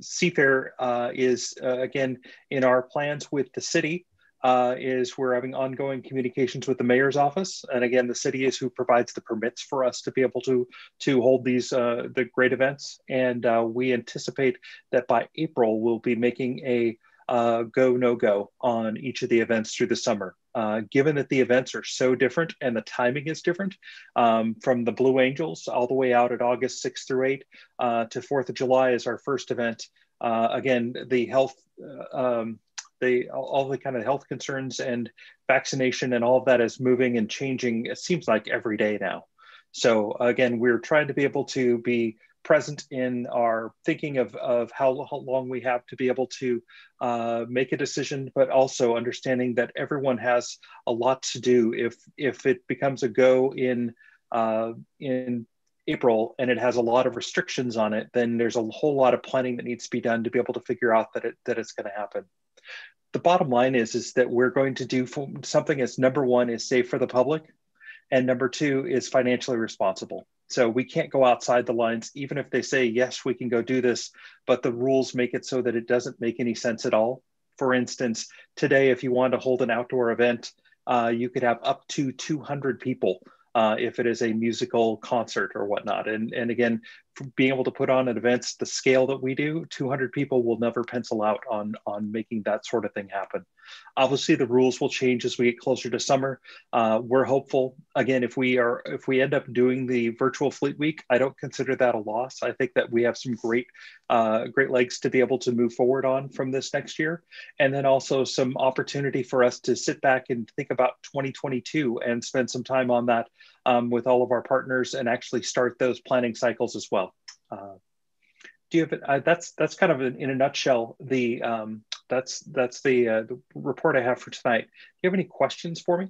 Speaker 8: Seafair is, again, in our plans with the city, is we're having ongoing communications with the mayor's office. And again, the city is who provides the permits for us to be able to hold these, the great events. And we anticipate that by April, we'll be making a go, no go on each of the events through the summer. Given that the events are so different and the timing is different, from the Blue Angels all the way out at August 6th through 8th to 4th of July is our first event. Again, the health, all the kind of health concerns and vaccination and all of that is moving and changing, it seems like every day now. So again, we're trying to be able to be present in our thinking of how long we have to be able to make a decision, but also understanding that everyone has a lot to do. If it becomes a go in April and it has a lot of restrictions on it, then there's a whole lot of planning that needs to be done to be able to figure out that it's going to happen. The bottom line is that we're going to do something as number one is safe for the public, and number two is financially responsible. So we can't go outside the lines, even if they say, yes, we can go do this, but the rules make it so that it doesn't make any sense at all. For instance, today, if you want to hold an outdoor event, you could have up to 200 people if it is a musical concert or whatnot. And again, being able to put on an event the scale that we do, 200 people will never pencil out on making that sort of thing happen. Obviously, the rules will change as we get closer to summer. We're hopeful. Again, if we end up doing the virtual Fleet Week, I don't consider that a loss. I think that we have some great legs to be able to move forward on from this next year. And then also some opportunity for us to sit back and think about 2022 and spend some time on that with all of our partners and actually start those planning cycles as well. Do you have that's kind of in a nutshell that's the report I have for tonight. Do you have any questions for me?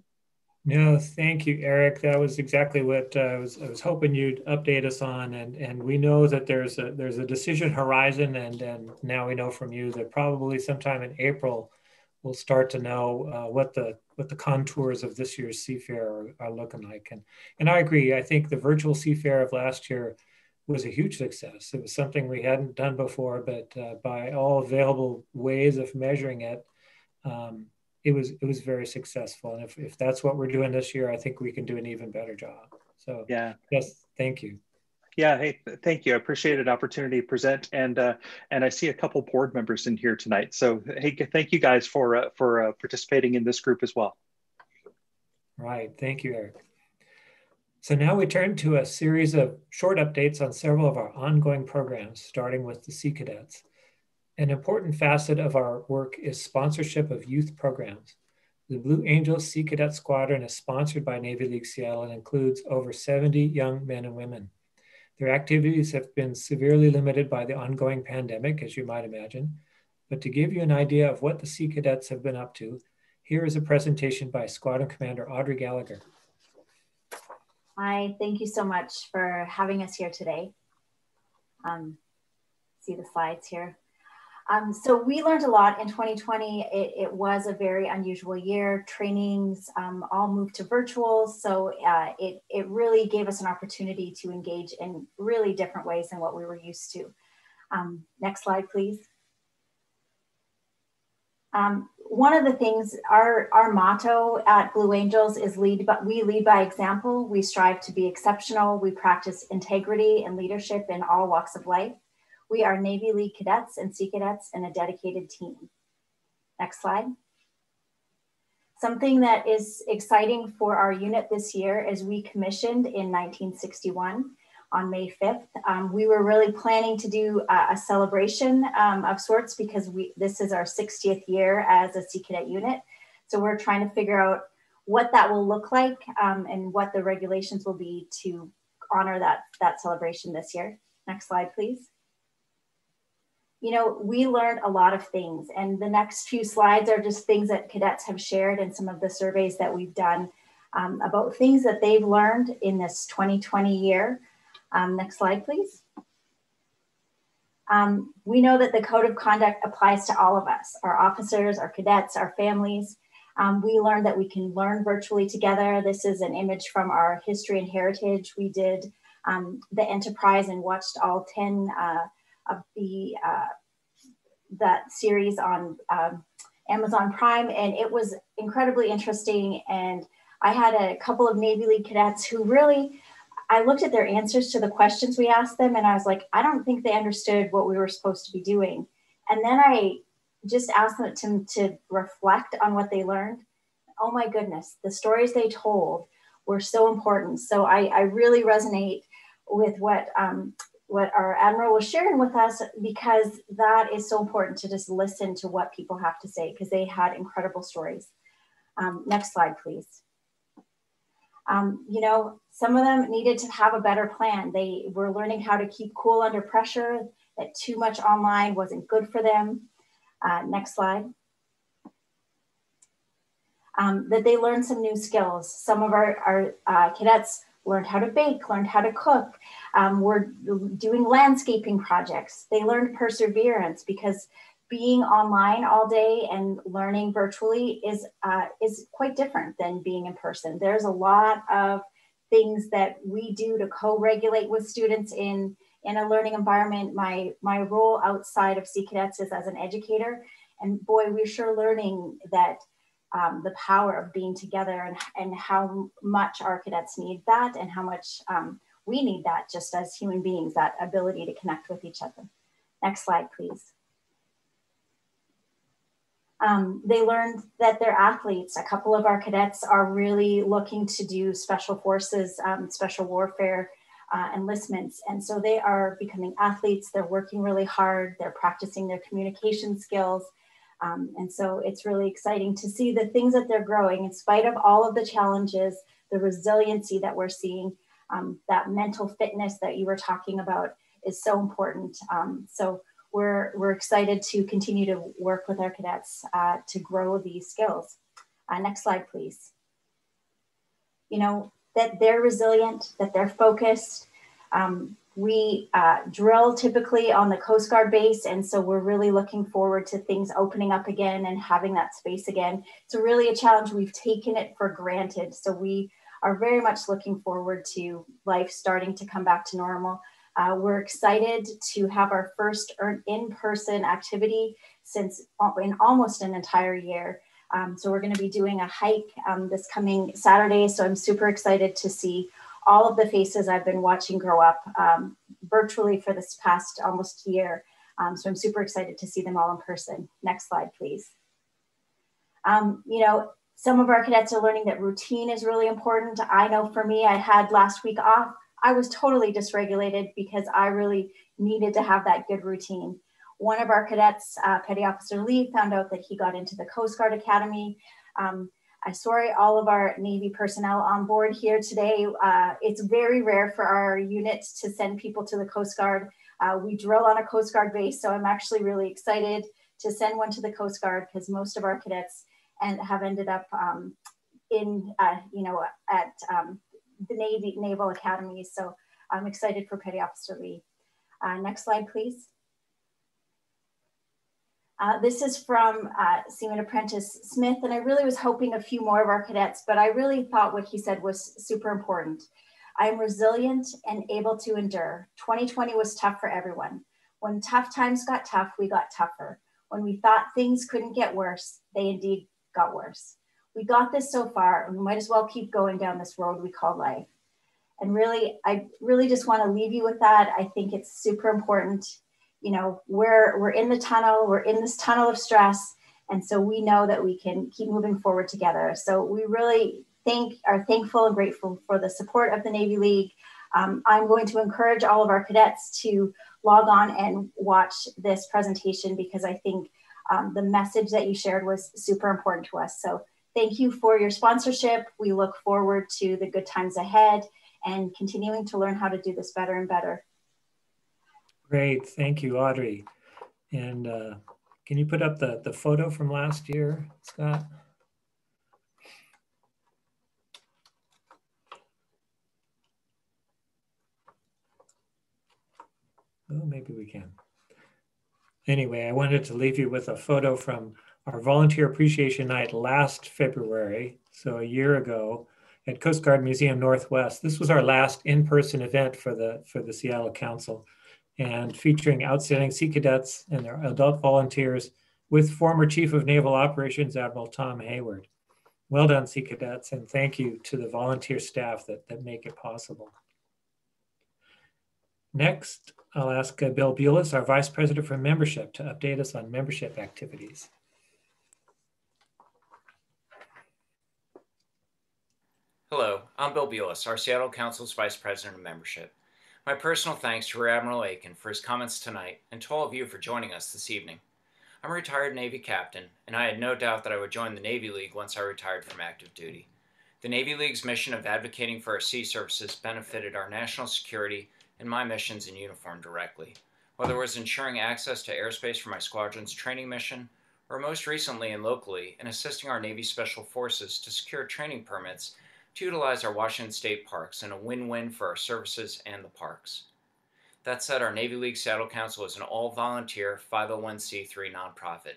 Speaker 1: No, thank you, Eric. That was exactly what I was hoping you'd update us on. And we know that there's a decision horizon, and now we know from you that probably sometime in April we'll start to know what the contours of this year's Seafair are looking like. And I agree. I think the virtual Seafair of last year was a huge success. It was something we hadn't done before, but by all available ways of measuring it, it was very successful. And if that's what we're doing this year, I think we can do an even better job. So yeah, yes, thank you.
Speaker 8: Yeah, hey, thank you. I appreciate an opportunity to present, and I see a couple board members in here tonight. So hey, thank you guys for participating in this group as well.
Speaker 1: Right, thank you, Eric. So now we turn to a series of short updates on several of our ongoing programs, starting with the Sea Cadets. An important facet of our work is sponsorship of youth programs. The Blue Angels Sea Cadet Squadron is sponsored by Navy League Seattle and includes over 70 young men and women. Their activities have been severely limited by the ongoing pandemic, as you might imagine. But to give you an idea of what the Sea Cadets have been up to, here is a presentation by Squadron Commander Audrey Gallagher.
Speaker 9: Hi, thank you so much for having us here today. See the slides here. So we learned a lot in 2020. It was a very unusual year. Trainings all moved to virtual. So it really gave us an opportunity to engage in really different ways than what we were used to. Next slide, please. One of the things, our motto at Blue Angels is we lead by example. We strive to be exceptional. We practice integrity and leadership in all walks of life. We are Navy League cadets and Sea Cadets and a dedicated team. Next slide. Something that is exciting for our unit this year is we commissioned in 1961 on May 5th. We were really planning to do a celebration of sorts because this is our 60th year as a Sea Cadet unit. So we're trying to figure out what that will look like and what the regulations will be to honor that celebration this year. Next slide, please. You know, we learned a lot of things, and the next few slides are just things that cadets have shared in some of the surveys that we've done about things that they've learned in this 2020 year. Next slide, please. We know that the code of conduct applies to all of us, our officers, our cadets, our families. We learned that we can learn virtually together. This is an image from our history and heritage. We did the Enterprise and watched all 10 of that series on Amazon Prime, and it was incredibly interesting. And I had a couple of Navy League cadets who really, I looked at their answers to the questions we asked them, and I was like, I don't think they understood what we were supposed to be doing. And then I just asked them to reflect on what they learned. Oh my goodness, the stories they told were so important. So I really resonate with what our Admiral was sharing with us, because that is so important to just listen to what people have to say, because they had incredible stories. Next slide, please. You know, some of them needed to have a better plan. They were learning how to keep cool under pressure, that too much online wasn't good for them. Next slide. That they learned some new skills. Some of our cadets learned how to bake, learned how to cook, were doing landscaping projects. They learned perseverance, because being online all day and learning virtually is quite different than being in person. There's a lot of things that we do to co-regulate with students in a learning environment. My role outside of Sea Cadets is as an educator, and boy, we're sure learning that the power of being together and how much our cadets need that, and how much we need that just as human beings, that ability to connect with each other. Next slide, please. They learned that they're athletes. A couple of our cadets are really looking to do special forces, special warfare enlistments. And so they are becoming athletes. They're working really hard. They're practicing their communication skills. And so it's really exciting to see the things that they're growing in spite of all of the challenges, the resiliency that we're seeing, that mental fitness that you were talking about is so important. So we're excited to continue to work with our cadets to grow these skills. Next slide, please. You know, that they're resilient, that they're focused. We drill typically on the Coast Guard base, and so we're really looking forward to things opening up again and having that space again. It's really a challenge. We've taken it for granted. So we are very much looking forward to life starting to come back to normal. We're excited to have our first in-person activity in almost an entire year. So we're going to be doing a hike this coming Saturday. So I'm super excited to see all of the faces I've been watching grow up virtually for this past almost year. So I'm super excited to see them all in person. Next slide, please. You know, some of our cadets are learning that routine is really important. I know for me, I had last week off. I was totally dysregulated because I really needed to have that good routine. One of our cadets, Petty Officer Lee, found out that he got into the Coast Guard Academy. I'm sorry, all of our Navy personnel on board here today. It's very rare for our unit to send people to the Coast Guard. We drill on a Coast Guard base, so I'm actually really excited to send one to the Coast Guard, because most of our cadets have ended up at the Naval Academy. So I'm excited for Petty Officer Lee. Next slide, please. This is from Seaman Apprentice Smith, and I really was hoping a few more of our cadets, but I really thought what he said was super important. I am resilient and able to endure. 2020 was tough for everyone. When tough times got tough, we got tougher. When we thought things couldn't get worse, they indeed got worse. We got this so far, and we might as well keep going down this road we call life. And really, I really just want to leave you with that. I think it's super important. You know, we're in the tunnel, we're in this tunnel of stress, And so we know that we can keep moving forward together. So we really are thankful and grateful for the support of the Navy League. I'm going to encourage all of our cadets to log on and watch this presentation, because I think the message that you shared was super important to us. So thank you for your sponsorship. We look forward to the good times ahead and continuing to learn how to do this better and better.
Speaker 1: Great, thank you, Audrey. And can you put up the photo from last year, Scott? Oh, maybe we can. Anyway, I wanted to leave you with a photo from our Volunteer Appreciation Night last February, so a year ago, at Coast Guard Museum Northwest. This was our last in-person event for the Seattle Council, and featuring outstanding Sea Cadets and their adult volunteers with former Chief of Naval Operations Admiral Tom Hayward. Well done, Sea Cadets, and thank you to the volunteer staff that make it possible. Next, I'll ask Bill Bulis, our Vice President for Membership, to update us on membership activities.
Speaker 10: Hello, I'm Bill Bulis, our Seattle Council's Vice President of Membership. My personal thanks to Rear Admiral Aiken for his comments tonight, and to all of you for joining us this evening. I'm a retired Navy captain, and I had no doubt that I would join the Navy League once I retired from active duty. The Navy League's mission of advocating for our sea services benefited our national security and my missions in uniform directly, whether it was ensuring access to airspace for my squadron's training mission, or most recently and locally in assisting our Navy Special Forces to secure training permits to utilize our Washington State parks in a win-win for our services and the parks. That said, our Navy League Seattle Council is an all-volunteer 501c3 nonprofit.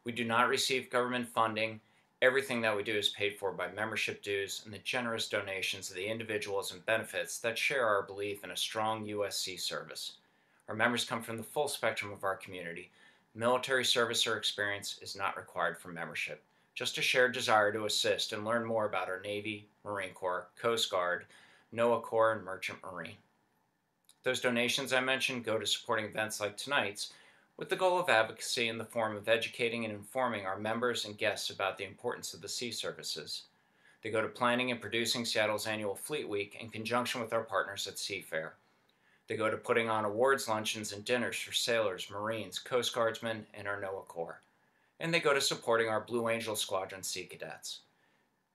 Speaker 10: We do not receive government funding. Everything that we do is paid for by membership dues and the generous donations of the individuals and benefits that share our belief in a strong U.S. Sea Service. Our members come from the full spectrum of our community. Military service or experience is not required for membership, just a shared desire to assist and learn more about our Navy, Marine Corps, Coast Guard, NOAA Corps, and Merchant Marine. Those donations I mentioned go to supporting events like tonight's, with the goal of advocacy in the form of educating and informing our members and guests about the importance of the sea services. They go to planning and producing Seattle's annual Fleet Week in conjunction with our partners at Seafair. They go to putting on awards luncheons and dinners for sailors, Marines, Coast Guardsmen, and our NOAA Corps. And they go to supporting our Blue Angel Squadron Sea Cadets.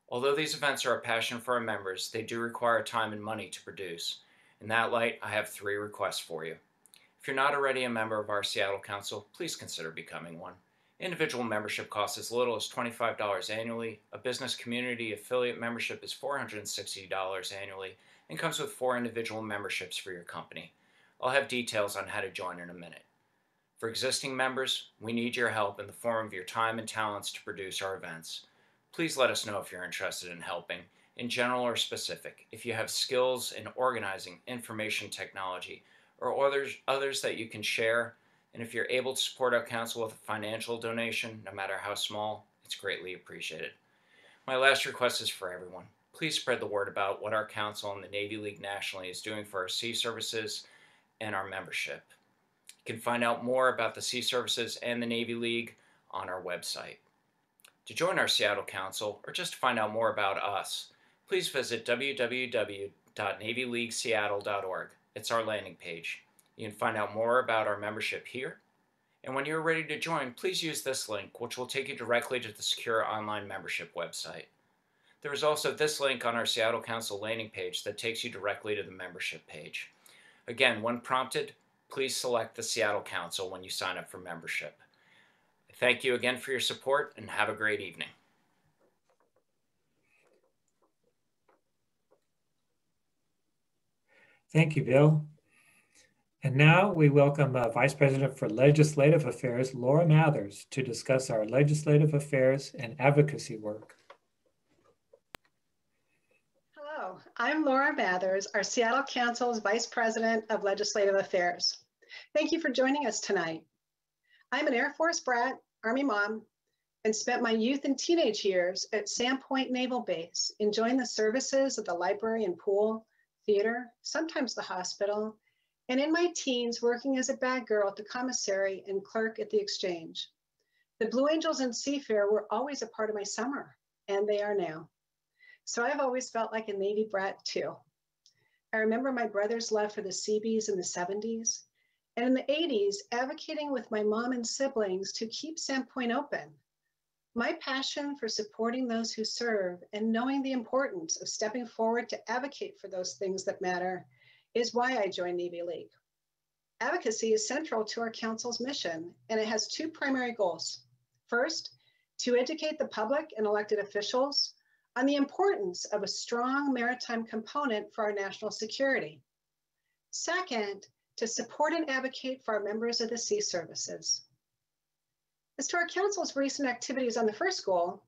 Speaker 10: Although these events are a passion for our members, they do require time and money to produce. In that light, I have 3 requests for you. If you're not already a member of our Seattle Council, please consider becoming one. Individual membership costs as little as $25 annually. A business community affiliate membership is $460 annually and comes with 4 individual memberships for your company. I'll have details on how to join in a minute. For existing members, we need your help in the form of your time and talents to produce our events. Please let us know if you're interested in helping, in general or specific, if you have skills in organizing, information technology, or others that you can share, and if you're able to support our council with a financial donation, no matter how small, it's greatly appreciated. My last request is for everyone. Please spread the word about what our council and the Navy League nationally is doing for our sea services and our membership. You can find out more about the sea services and the Navy League on our website. To join our Seattle Council, or just to find out more about us, please visit www.navyleagueseattle.org. It's our landing page. You can find out more about our membership here. And when you're ready to join, please use this link, which will take you directly to the secure online membership website. There is also this link on our Seattle Council landing page that takes you directly to the membership page. Again, when prompted, please select the Seattle Council when you sign up for membership. Thank you again for your support, and have a great evening.
Speaker 1: Thank you, Bill. And now we welcome Vice President for Legislative Affairs, Laura Mathers, to discuss our legislative affairs and advocacy work.
Speaker 11: Hello, I'm Laura Mathers, our Seattle Council's Vice President of Legislative Affairs. Thank you for joining us tonight. I'm an Air Force brat, Army mom, and spent my youth and teenage years at Sandpoint Naval Base, enjoying the services of the library and pool, theater, sometimes the hospital, and in my teens working as a bag girl at the commissary and clerk at the exchange. The Blue Angels and Seafair were always a part of my summer, and they are now. So I've always felt like a Navy brat too. I remember my brothers left for the Seabees in the 70s, and in the 80s, advocating with my mom and siblings to keep Sandpoint open. My passion for supporting those who serve and knowing the importance of stepping forward to advocate for those things that matter is why I joined Navy League. Advocacy is central to our council's mission, and it has two primary goals. First, to educate the public and elected officials on the importance of a strong maritime component for our national security. Second, to support and advocate for our members of the sea services. As to our council's recent activities on the first goal,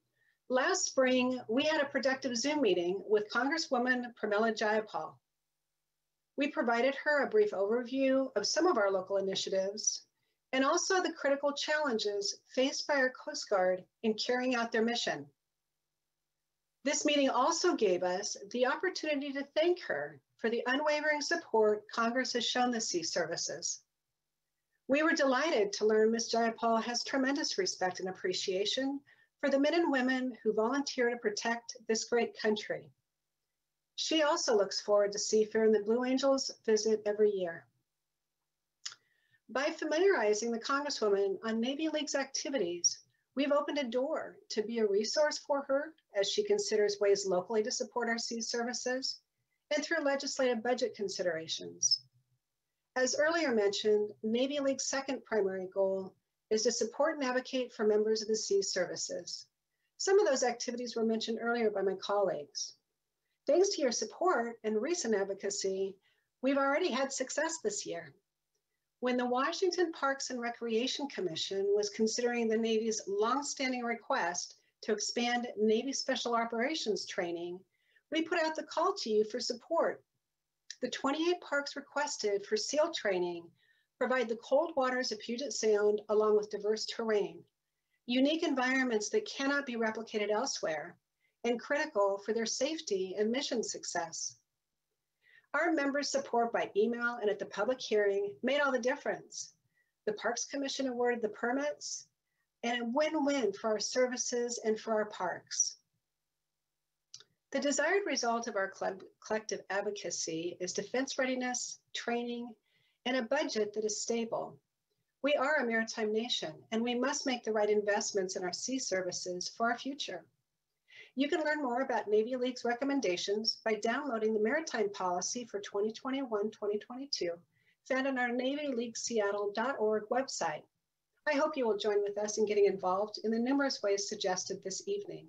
Speaker 11: last spring, we had a productive Zoom meeting with Congresswoman Pramila Jayapal. We provided her a brief overview of some of our local initiatives and also the critical challenges faced by our Coast Guard in carrying out their mission. This meeting also gave us the opportunity to thank her for the unwavering support Congress has shown the sea services. We were delighted to learn Ms. Jayapal has tremendous respect and appreciation for the men and women who volunteer to protect this great country. She also looks forward to Seafair and the Blue Angels visit every year. By familiarizing the Congresswoman on Navy League's activities, we've opened a door to be a resource for her as she considers ways locally to support our sea services and through legislative budget considerations. As earlier mentioned, Navy League's second primary goal is to support and advocate for members of the sea services. Some of those activities were mentioned earlier by my colleagues. Thanks to your support and recent advocacy, we've already had success this year. When the Washington Parks and Recreation Commission was considering the Navy's longstanding request to expand Navy Special Operations training, we put out the call to you for support. The 28 parks requested for SEAL training provide the cold waters of Puget Sound along with diverse terrain, unique environments that cannot be replicated elsewhere, and critical for their safety and mission success. Our members' support by email and at the public hearing made all the difference. The Parks Commission awarded the permits, and a win-win for our services and for our parks. The desired result of our collective advocacy is defense readiness, training, and a budget that is stable. We are a maritime nation, and we must make the right investments in our sea services for our future. You can learn more about Navy League's recommendations by downloading the Maritime Policy for 2021-2022, found on our NavyLeagueSeattle.org website. I hope you will join with us in getting involved in the numerous ways suggested this evening.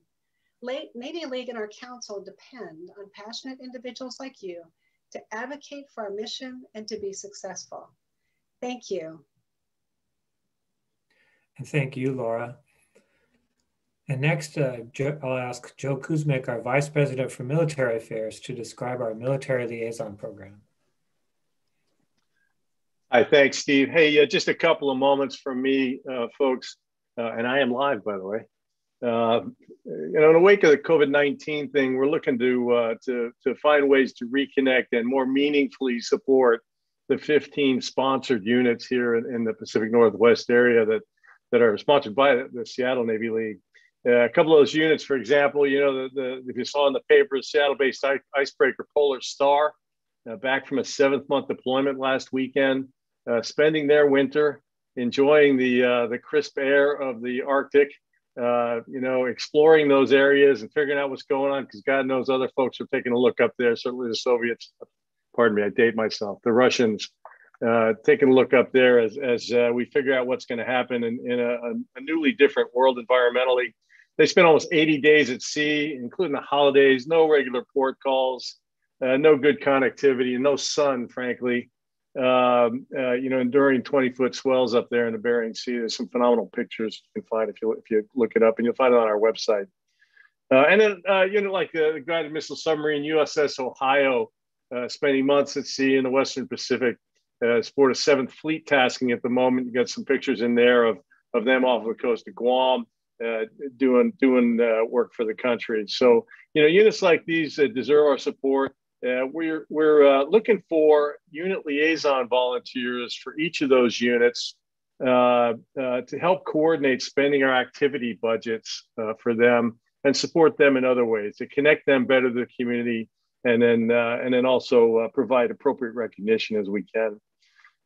Speaker 11: Navy League and our council depend on passionate individuals like you to advocate for our mission and to be successful. Thank you.
Speaker 1: And thank you, Laura. And next, I'll ask Joe Kuzmic, our Vice President for Military Affairs, to describe our Military Liaison Program.
Speaker 4: Hi, thanks, Steve. Hey, just a couple of moments from me, folks, and I am live, by the way. In the wake of the COVID-19 thing, we're looking to find ways to reconnect and more meaningfully support the 15 sponsored units here in the Pacific Northwest area that are sponsored by the Seattle Navy League. A couple of those units, for example, if you saw in the paper, Seattle-based icebreaker Polar Star, back from a 7th-month deployment last weekend, spending their winter, enjoying the crisp air of the Arctic, exploring those areas and figuring out what's going on, because God knows other folks are taking a look up there. Certainly the Soviets, pardon me, I date myself, the Russians, taking a look up there as we figure out what's going to happen in a newly different world environmentally. They spent almost 80 days at sea, including the holidays, no regular port calls, no good connectivity, and no sun, frankly. Enduring 20-foot swells up there in the Bering Sea. There's some phenomenal pictures you can find if you look it up, and you'll find it on our website. And then like the guided missile submarine USS Ohio, spending months at sea in the Western Pacific, sport a 7th Fleet tasking at the moment. You got some pictures in there of them off the coast of Guam, doing work for the country. So units like these deserve our support. We're looking for unit liaison volunteers for each of those units. to help coordinate spending our activity budgets for them and support them in other ways, to connect them better to the community, and then also provide appropriate recognition as we can.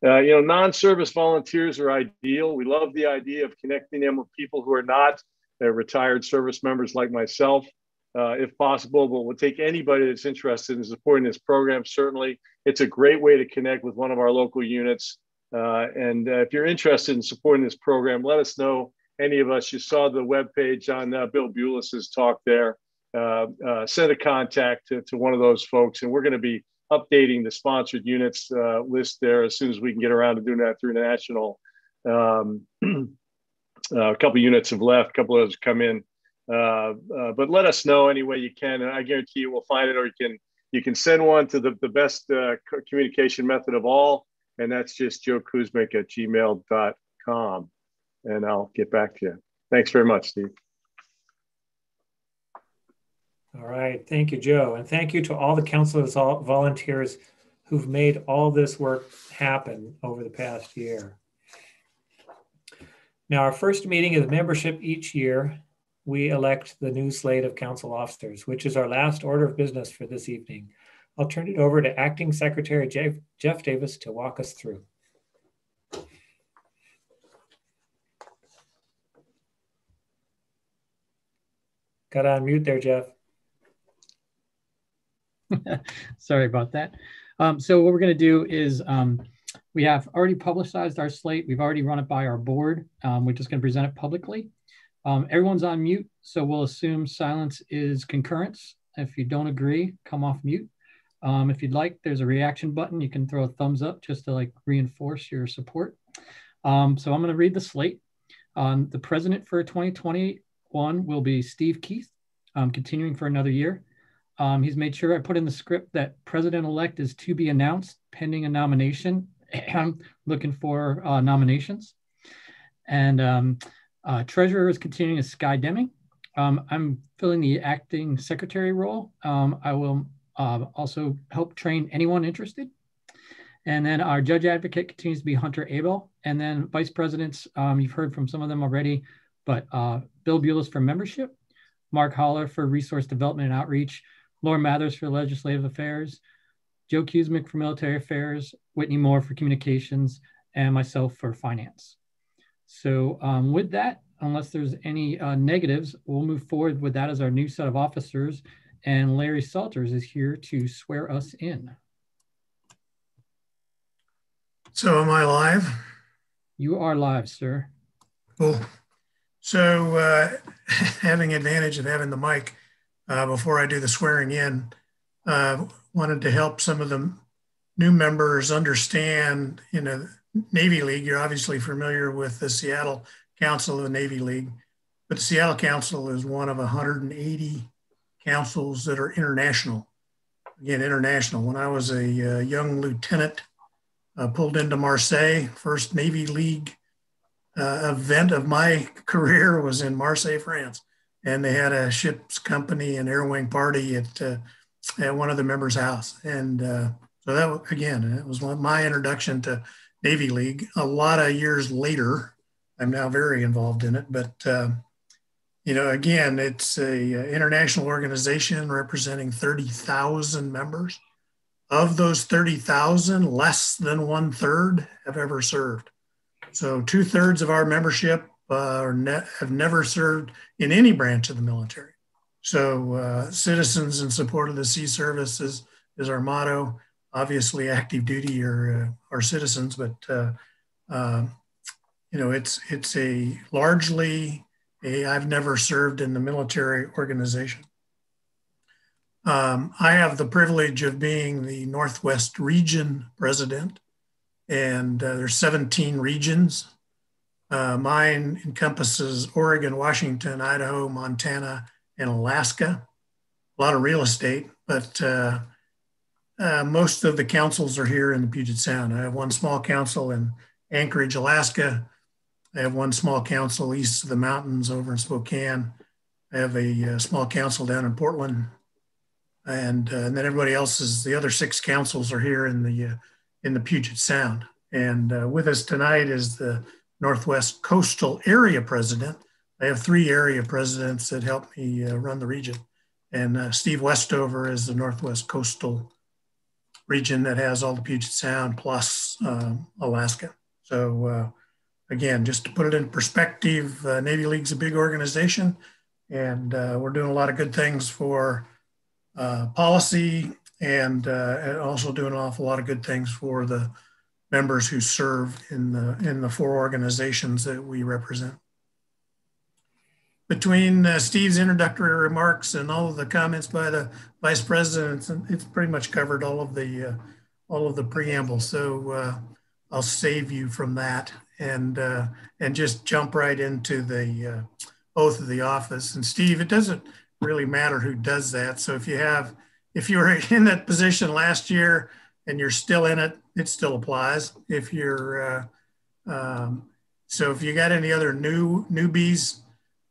Speaker 4: Non-service volunteers are ideal. We love the idea of connecting them with people who are not retired service members like myself, if possible, but we'll take anybody that's interested in supporting this program. Certainly, it's a great way to connect with one of our local units. And if you're interested in supporting this program, let us know. Any of us, you saw the webpage on Bill Bulis's talk there. Send a contact to one of those folks, and we're going to be updating the sponsored units list there as soon as we can get around to doing that through the national. A couple units have left, a couple of those come in. But let us know any way you can, and I guarantee you we'll find it, or you can send one to the best communication method of all, and that's just joekuzmic@gmail.com, and I'll get back to you. Thanks very much, Steve.
Speaker 1: All right, thank you, Joe. And thank you to all the counselors, all volunteers who've made all this work happen over the past year. Now, our first meeting of the membership each year, we elect the new slate of council officers, which is our last order of business for this evening. I'll turn it over to Acting Secretary Jeff Davis to walk us through. Got on mute there, Jeff.
Speaker 2: Sorry about that. So what we're going to do is we have already publicized our slate. We've already run it by our board. We're just going to present it publicly. Everyone's on mute, so we'll assume silence is concurrence. If you don't agree, come off mute. If you'd like, there's a reaction button. You can throw a thumbs up just to reinforce your support. So I'm going to read the slate. The president for 2021 will be Steve Keith, continuing for another year. He's made sure I put in the script that president-elect is to be announced pending a nomination. I'm looking for nominations. And treasurer is continuing as Sky Deming. I'm filling the acting secretary role. I will also help train anyone interested. And then our judge advocate continues to be Hunter Abel. And then vice presidents, you've heard from some of them already, but Bill Bulis for membership, Mark Holler for resource development and outreach, Laura Mathers for legislative affairs, Joe Kuzmic for military affairs, Whitney Moore for communications, and myself for finance. So with that, unless there's any negatives, we'll move forward with that as our new set of officers. And Larry Salters is here to swear us in.
Speaker 12: So am I live?
Speaker 2: You are live, sir.
Speaker 12: Cool. So having advantage of having the mic before I do the swearing in, wanted to help some of the new members understand, Navy League. You're obviously familiar with the Seattle Council of the Navy League, but the Seattle Council is one of 180 councils that are international. Again, international. When I was a young lieutenant, pulled into Marseille, first Navy League event of my career was in Marseille, France. And they had a ship's company and air wing party at one of the members' house. And so that, again, it was my introduction to Navy League. A lot of years later, I'm now very involved in it. But, again, it's a international organization representing 30,000 members. Of those 30,000, less than 1/3 have ever served. So 2/3 of our membership have never served in any branch of the military. So citizens in support of the sea service is our motto. Obviously active duty are citizens, but it's a largely I've never served in the military organization. I have the privilege of being the Northwest Region president, and there's 17 regions. Mine encompasses Oregon, Washington, Idaho, Montana, and Alaska. A lot of real estate, but most of the councils are here in the Puget Sound. I have one small council in Anchorage, Alaska. I have one small council east of the mountains over in Spokane. I have a small council down in Portland. And then everybody else the other 6 councils are here in the Puget Sound. And with us tonight is the Northwest Coastal Area President. I have 3 area presidents that help me run the region. And Steve Westover is the Northwest Coastal region that has all the Puget Sound plus Alaska. So again, just to put it in perspective, Navy League's a big organization, and we're doing a lot of good things for policy, and also doing an awful lot of good things for the members who serve in the 4 organizations that we represent. Between Steve's introductory remarks and all of the comments by the vice presidents, it's pretty much covered all of the preamble. So I'll save you from that and just jump right into the oath of the office. And Steve, it doesn't really matter who does that. So if you were in that position last year and you're still in it, it still applies. If you're so if you got any other newbies,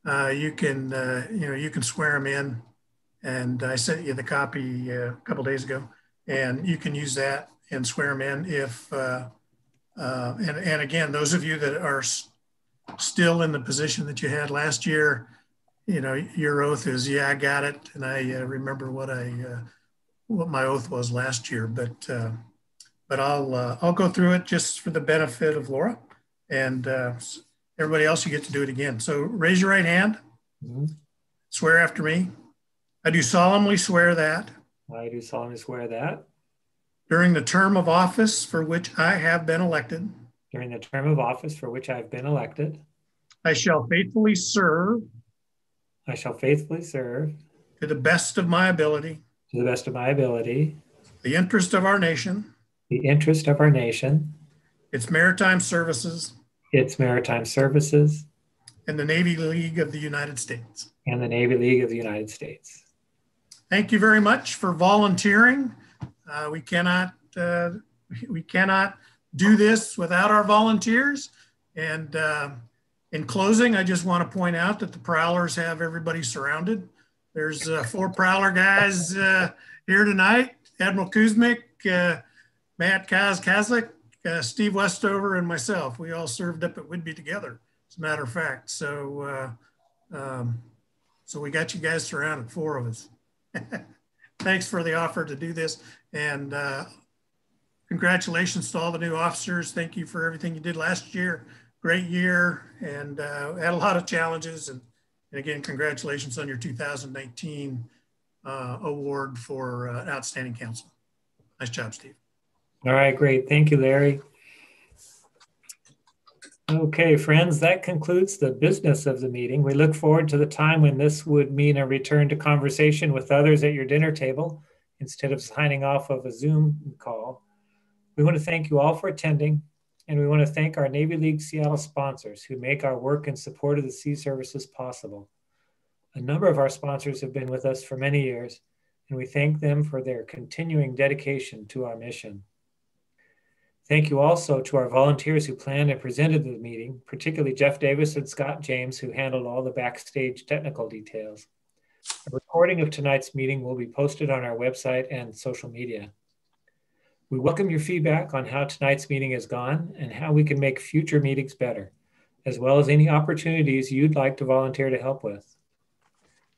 Speaker 12: you can swear them in, and I sent you the copy a couple days ago, and you can use that and swear them in. If and again, those of you that are still in the position that you had last year, your oath is, yeah, I got it, and I remember what my oath was last year. But I'll go through it just for the benefit of Laura and everybody else. You get to do it again. So raise your right hand. Mm-hmm. Swear after me. I do solemnly swear that.
Speaker 1: I do solemnly swear that.
Speaker 12: During the term of office for which I have been elected.
Speaker 1: During the term of office for which I have been elected.
Speaker 12: I shall faithfully serve.
Speaker 1: I shall faithfully serve.
Speaker 12: To the best of my ability.
Speaker 1: To the best of my ability.
Speaker 12: The interest of our nation.
Speaker 1: The interest of our nation.
Speaker 12: Its maritime services.
Speaker 1: Its maritime services.
Speaker 12: And the Navy League of the United States.
Speaker 1: And the Navy League of the United States.
Speaker 12: Thank you very much for volunteering. We cannot do this without our volunteers. And in closing, I just want to point out that the Prowlers have everybody surrounded. There's 4 Prowler guys here tonight: Admiral Kuzmic, Matt Kazlik, Steve Westover, and myself. We all served up at Whidbey together, as a matter of fact. So, so we got you guys surrounded, 4 of us. Thanks for the offer to do this. And congratulations to all the new officers. Thank you for everything you did last year. Great year, and had a lot of challenges. And again, congratulations on your 2019 award for Outstanding Counsel. Nice job, Steve.
Speaker 1: All right, great. Thank you, Larry. Okay, friends, that concludes the business of the meeting. We look forward to the time when this would mean a return to conversation with others at your dinner table instead of signing off of a Zoom call. We want to thank you all for attending, and we want to thank our Navy League Seattle sponsors who make our work in support of the sea services possible. A number of our sponsors have been with us for many years, and we thank them for their continuing dedication to our mission. Thank you also to our volunteers who planned and presented the meeting, particularly Jeff Davis and Scott James, who handled all the backstage technical details. A recording of tonight's meeting will be posted on our website and social media. We welcome your feedback on how tonight's meeting has gone and how we can make future meetings better, as well as any opportunities you'd like to volunteer to help with.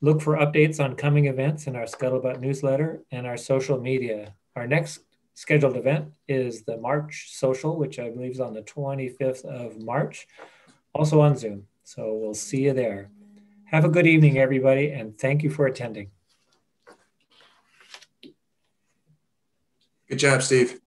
Speaker 1: Look for updates on coming events in our Scuttlebutt newsletter and our social media. Our next scheduled event is the March Social, which I believe is on the 25th of March, also on Zoom. So we'll see you there. Have a good evening, everybody, and thank you for attending.
Speaker 7: Good job, Steve.